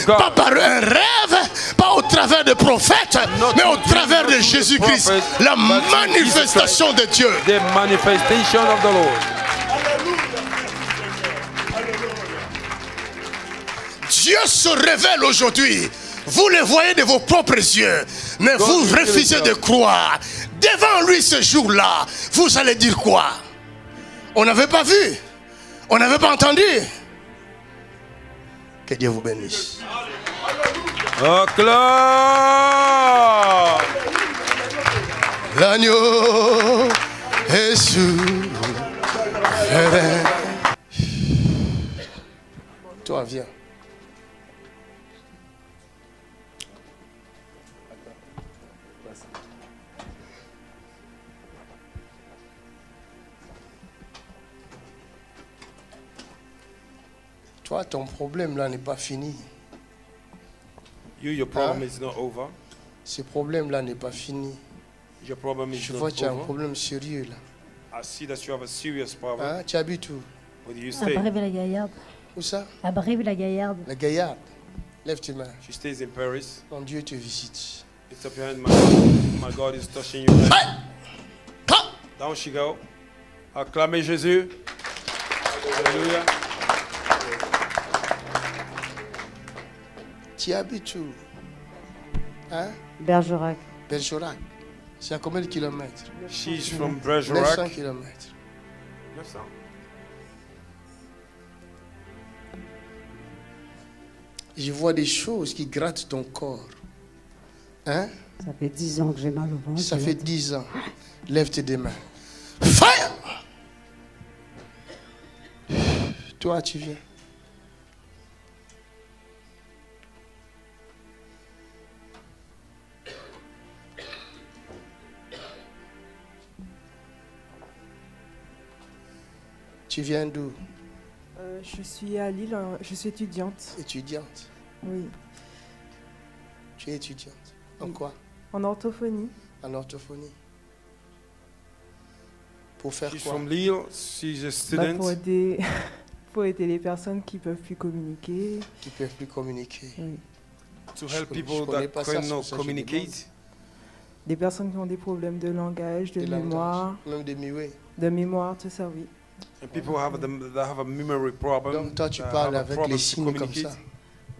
pas par un rêve, pas au travers des prophètes, mais au travers de Jésus-Christ, la manifestation de Dieu. The manifestation of the Lord. Dieu se révèle aujourd'hui. Vous le voyez de vos propres yeux, mais vous refusez de croire. Devant lui ce jour-là, vous allez dire quoi? On n'avait pas vu, on n'avait pas entendu. Que Dieu vous bénisse. Acclame. L'agneau est souverain. Toi, viens. Toi, ton problème là n'est pas fini. Your problem is not over. Ce problème là n'est pas fini. Your problem is Je not vois que tu as un over. problème sérieux là. I see that you have a serious problem. Hein? Tu habites où? Where do you À stay? Brive-la-Gaillarde. Où ça? À Brive-la-Gaillarde. La Gaillarde. Lève tes mains. She stays in Paris. Ton Dieu te visite. It's up your hand, my God is touching you. Hey! Come! Down she go. Acclamez Jésus. Alléluia. Tu habites où? Hein? Bergerac. Bergerac. C'est à combien de kilomètres? She's from 900 Bergerac. kilomètres. 900. Je vois des choses qui grattent ton corps. Hein? Ça fait 10 ans que j'ai mal au ventre. Ça fait 10 ans. Lève tes deux mains. Fire! Toi, tu viens. Tu viens d'où? Je suis à Lille, je suis étudiante. Étudiante? Oui. Tu es étudiante? En quoi? En orthophonie. En orthophonie. Pour faire She's quoi? from Lille. She's a student. Pour aider les personnes qui ne peuvent plus communiquer. Qui ne peuvent plus communiquer. Oui. To help people that cannot communicate. Des personnes qui ont des problèmes de langage, de mémoire. Même de muet. De mémoire, tout ça, oui. And people that have a memory problem. Donc toi, tu parles avec les signes comme ça?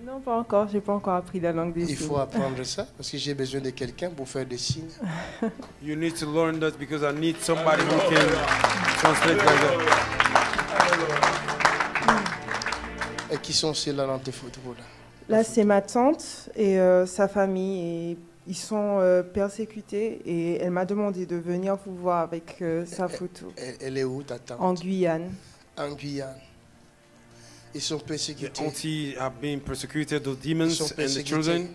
Non, pas encore. Je n'ai pas encore appris la langue des signes. Il faut apprendre ça parce que j'ai besoin de quelqu'un pour faire des signes. You need to learn that because I need somebody who can translate like that. Et qui sont ceux-là dans tes photos là? Là, c'est ma tante et sa famille. Et ils sont persécutés et elle m'a demandé de venir vous voir avec sa photo. Elle est où, ta tante? En Guyane. En Guyane. Ils sont persécutés. The auntie have been persecuted, the demons and the children.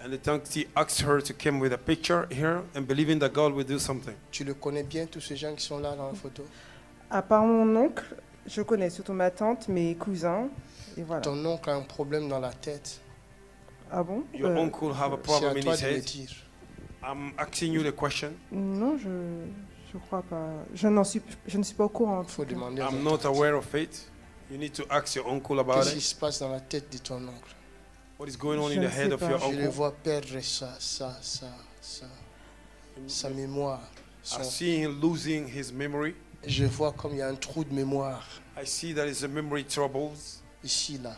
And the auntie asked her to come with a picture here and believing that God will do something. Tu le connais bien, tous ces gens qui sont là dans la photo? À part mon oncle, je connais surtout ma tante, mes cousins. Et voilà. Ton oncle a un problème dans la tête. Ah bon? Your uncle have a problem in his head. Dire. I'm asking you the question. Non, je crois pas. Je ne suis pas au courant. Faut demander. I'm not aware of it. You need to ask your uncle about Qu'est-ce qui it. se passe dans la tête de ton oncle? What is going on in the head of your Je le uncle? vois perdre sa mémoire. I see him losing his memory. Je vois comme il y a un trou de mémoire. I see that is a memory troubles. Ici, là.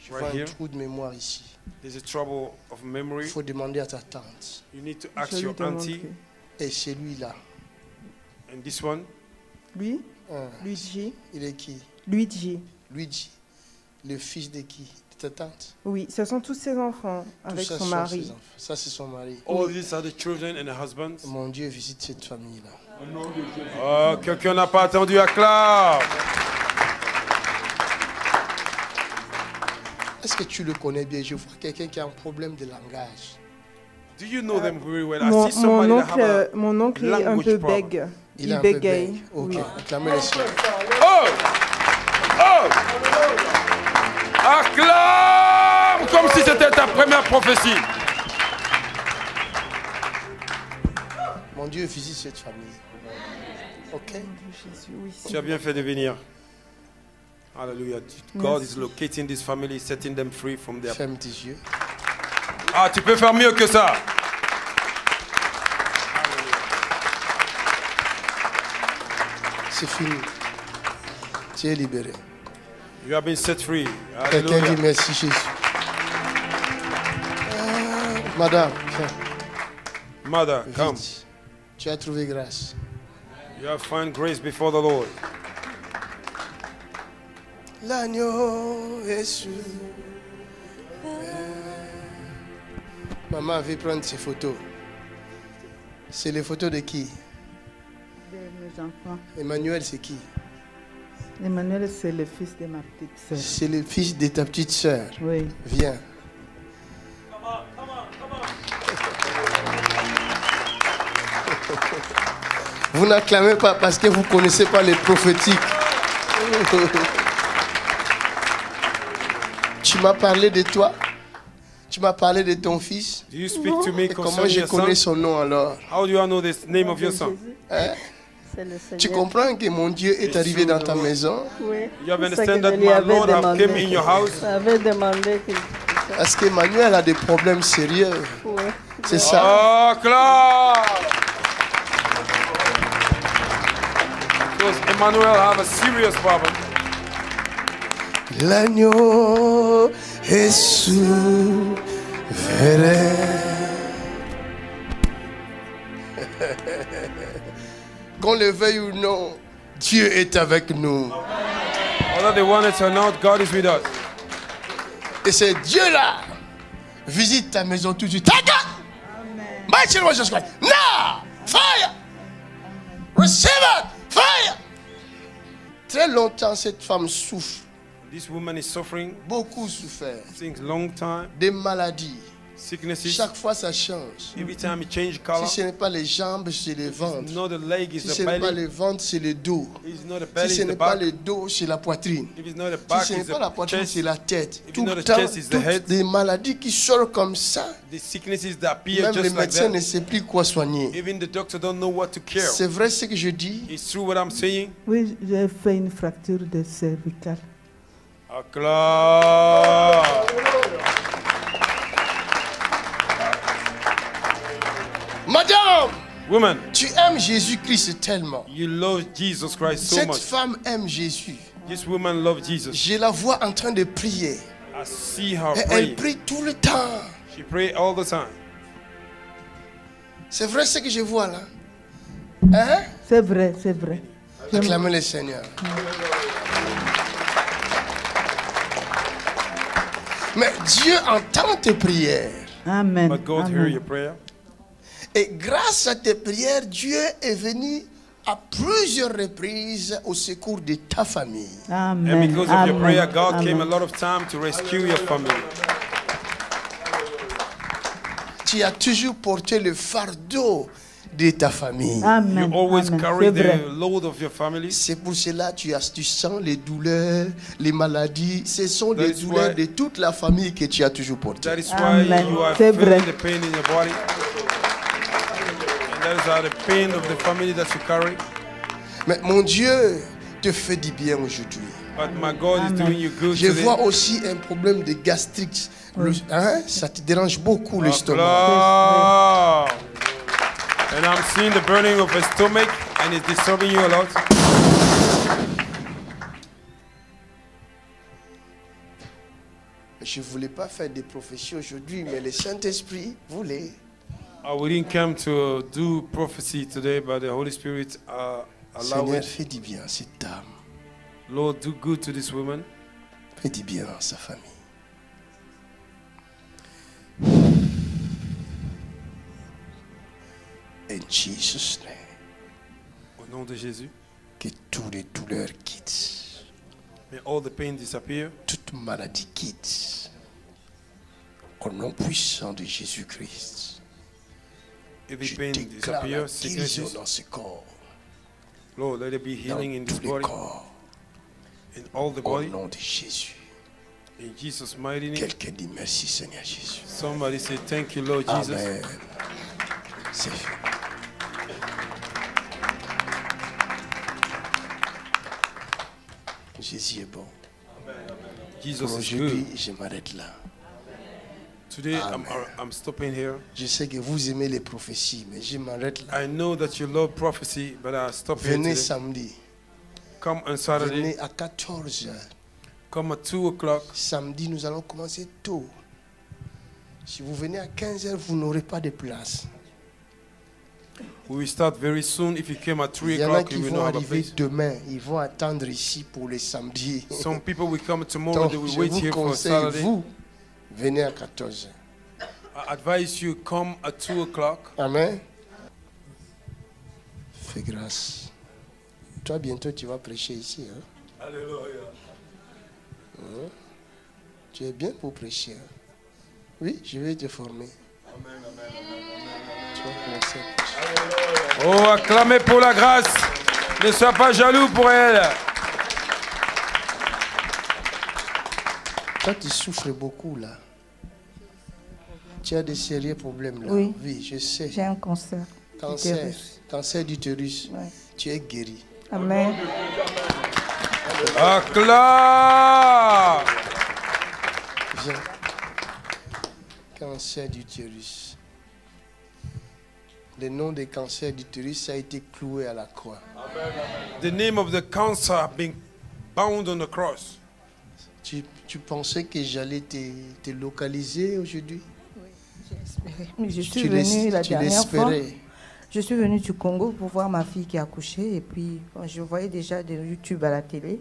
Je Right vois un here. trou de mémoire ici. There's a trouble of memory. Il faut demander à ta tante. You need to ask your auntie. Et celui-là. And this one? Lui? Luigi. Il est qui? Luigi. Luigi. Le fils de qui? De ta tante? Oui, ce sont tous ses enfants avec son mari. Ça, c'est son mari. All these are the children and the husbands. Mon Dieu visite cette famille-là. Oh, quelqu'un n'a pas attendu à clap. Est-ce que tu le connais bien? Je vois quelqu'un qui a un problème de langage. Do you know them very well? I see somebody that have a mon oncle est un peu bègue. Il bégaye. Ok, oui. acclamez les soeurs. Oh! Oh! Acclame comme si c'était ta première prophétie. Mon Dieu visite cette famille. Ok? Tu as bien fait de venir. Hallelujah. God is locating this family, setting them free from their... Ferme tes yeux. Ah, tu peux faire mieux que ça. C'est fini. Tu es libéré. You have been set free. Quelqu'un Hallelujah. dit merci Jésus. Madame, viens. Mother, come. Vite. Tu as trouvé grâce. You have found grace before the Lord. L'agneau est sur. Maman veut prendre ses photos. C'est les photos de qui? De mes enfants. Emmanuel, c'est qui? Emmanuel, c'est le fils de ma petite sœur. C'est le fils de ta petite sœur. Oui. Viens. Vous n'acclamez pas parce que vous ne connaissez pas les prophétiques. Tu m'as parlé de toi. Tu m'as parlé de ton fils. Do you speak to me Et comment concerning je your connais son? son nom alors? How do you know the name of your son? Hein? C'est le Seigneur. Tu comprends que mon Dieu est arrivé dans ta maison? Oui. You have understand that my Lord have came in your house? J'avais demandé qu'il... Parce qu'Emmanuel a des problèmes sérieux. Oui. C'est ça. Oh, clap! Because Emmanuel have a serious problem. L'agneau est souverain. Qu'on le veuille ou non, Dieu est avec nous. Whether they want it or not, God is with us. Et ce Dieu-là visite ta maison tout de suite. Mighty name of Jesus Christ. Now, fire. Receive it. Fire. Très longtemps, cette femme souffre. This woman is suffering. Beaucoup souffert. Since long time. Des maladies. Sicknesses. Chaque fois, ça change. Every time it change color. Si ce n'est pas les jambes, c'est le ventre. Not the leg, it's si the ce n'est pas belly. le ventre, c'est le dos. It's not the belly, Si ce it's n'est the pas back. le dos, c'est la poitrine. If it's not the back, Si ce n'est it's pas la the poitrine, chest. c'est la tête. If Tout it's not le the temps, chest, it's the toutes head. des maladies qui sortent comme ça. The sicknesses that appear Même les just like médecins that. ne savent plus quoi soigner. Even the doctor don't know what to cure. C'est vrai ce que je dis. It's true what I'm saying. Oui, j'ai fait une fracture de cervicale. Acclame. Madame, woman, tu aimes Jésus-Christ tellement. You love Jesus Christ so Cette much. femme aime Jésus. This woman loves Jesus. Je la vois en train de prier. I see her Et elle praying. prie tout le temps. She pray all the time. C'est vrai ce que je vois là. Hein? C'est vrai, c'est vrai. Acclamez le Seigneur. Mais Dieu entend tes prières. Amen. But God hear your prayer. Et grâce à tes prières, Dieu est venu à plusieurs reprises au secours de ta famille. Amen. And because of your prayer, God Amen. came a lot of time to rescue your family. Tu as toujours porté le fardeau de ta famille. Amen. You always Amen. carry C'est vrai. the load of your family. C'est pour cela que tu sens les douleurs, les maladies. Ce sont That les is douleurs why- de toute la famille que tu as toujours portées. That is why Amen. you are C'est feeling vrai. the pain in your body. And that is the pain of the family that you carry. Mais mon Dieu te fait du bien aujourd'hui. But my God is doing you good Je today. vois aussi un problème de gastrite. Hein? Ça te dérange beaucoup l'estomac. Acclame. And I'm seeing the burning of a stomach and it's disturbing you a lot. Je ne voulais pas faire des prophéties aujourd'hui, mais le Saint-Esprit voulait. We didn't come to do prophecy today, but the Holy Spirit allowed Seigneur, it. fais du bien à cette dame. Lord, do good to this woman. Fais du bien à sa famille. In Jesus' name. Au nom de Jésus. Que toutes les douleurs quittent. May all the pain disappear. Toute maladie quitte. Au nom puissant de Jésus-Christ. Every Je pain déclare la disappear. guérison Sicknesses. dans ce corps. Lord, let there be healing in Dans this tous les body. corps. In all the Au body. nom de Jésus. In Jesus' mighty name. Quelqu'un dit merci Seigneur Jésus. Somebody say thank you, Lord Jesus. Amen. C'est fait. Jésus est bon. Jesus Pour is aujourd'hui, good. je m'arrête là. Today Amen. I'm stopping here. Je sais que vous aimez les prophéties, mais je m'arrête là. I know that you love prophecy, but I stop here Venez today. samedi. Come on Saturday. Venez à 14h. Come at 2 o'clock. Samedi, nous allons commencer tôt. Si vous venez à 15h, vous n'aurez pas de place. We will start very soon. If you came at 3 Il y en a o'clock, qui you will vont not have a arriver place. demain. Ils vont attendre ici pour les samedis. Some people will come tomorrow. Donc, They will je wait vous here for conseille, Saturday. vous, venez à 14h. I advise you come at 2 o'clock. Amen. Fais grâce. Toi, bientôt, tu vas prêcher ici. Hein? Alléluia. Hein? Tu es bien pour prêcher. Hein? Oui, je vais te former. Amen, Tu vas commencer. Oh, acclamez pour la grâce. Ne sois pas jaloux pour elle. Toi, tu souffres beaucoup là. Tu as des sérieux problèmes là. Oui. Je sais. J'ai un cancer. Cancer. d'utérus. Cancer d'utérus. Ouais. Tu es guéri. Amen. Acclame. Viens. Cancer d'utérus. Le nom des cancers d'utérus a été cloué à la croix. The name of the cancer have been bound on the cross. Tu pensais que j'allais te localiser aujourd'hui? Mais je suis Tu venue la dernière fois. l'espérais. Je suis venue du Congo pour voir ma fille qui a accouché. Et puis, bon, je voyais déjà des YouTube à la télé.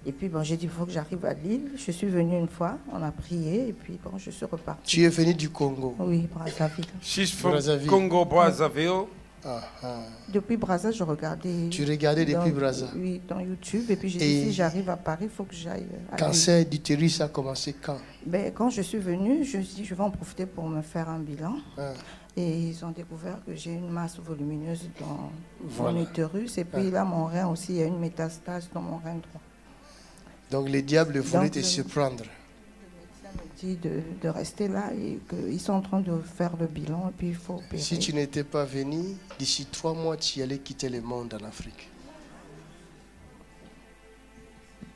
Et puis bon, j'ai dit, il faut que j'arrive à Lille. Je suis venue une fois, on a prié, et puis bon, je suis repartie. Tu es venu du Congo? Oui, Brazzaville. She's from Congo, Brazzaville. Depuis Brazza, je regardais. Tu regardais depuis Brazza? Oui, dans YouTube. Et puis j'ai dit, si j'arrive à Paris, il faut que j'aille. Cancer d'utérus a commencé quand? Ben, quand je suis venue, je me suis dit, je vais en profiter pour me faire un bilan. Et ils ont découvert que j'ai une masse volumineuse dans mon utérus. Et puis là, mon rein aussi, il y a une métastase dans mon rein droit. Donc les diables voulaient te surprendre. Dit de rester là et qu'ils sont en train de faire le bilan et puis il faut opérer. Si tu n'étais pas venu, d'ici 3 mois, tu allais quitter le monde en Afrique.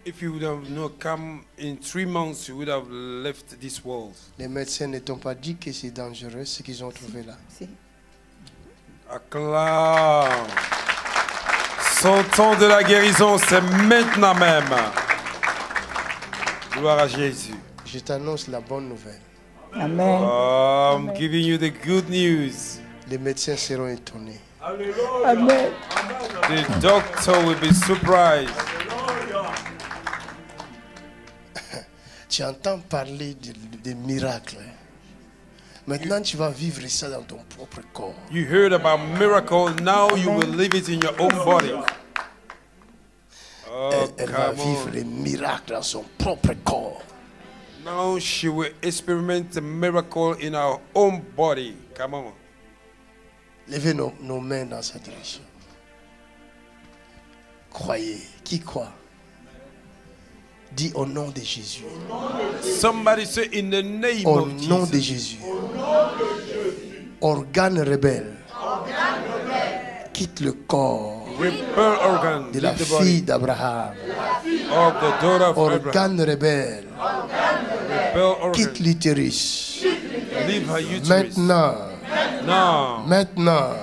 If you would have not come in 3 months, you would have left this world. Les médecins ne t'ont pas dit que c'est dangereux ce qu'ils ont trouvé là. Si. Acclame. Son temps de la guérison, c'est maintenant même. Gloire à Jésus. Je t'annonce la bonne nouvelle. Amen. Oh, I'm giving you the good news. Les médecins seront étonnés. Amen. The doctor will be surprised. Tu entends parler de miracles. Maintenant, tu vas vivre ça dans ton propre corps. You heard about miracle, now you will live it in your own body. Oh, Elle va vivre les miracles dans son propre corps. Now she will experiment a miracle in her own body. Come on. Levez nos mains dans sa direction. Croyez. Qui croit? Dis au nom de Jésus. Somebody say in the name au of nom Jesus. de Jésus. Organe rebelle. Quitte le corps de la fille d'Abraham. Organe rebelle. Quitte l'utérus. Maintenant. Maintenant.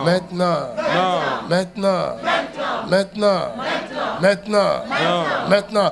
Maintenant. Maintenant. Maintenant. Maintenant. Maintenant.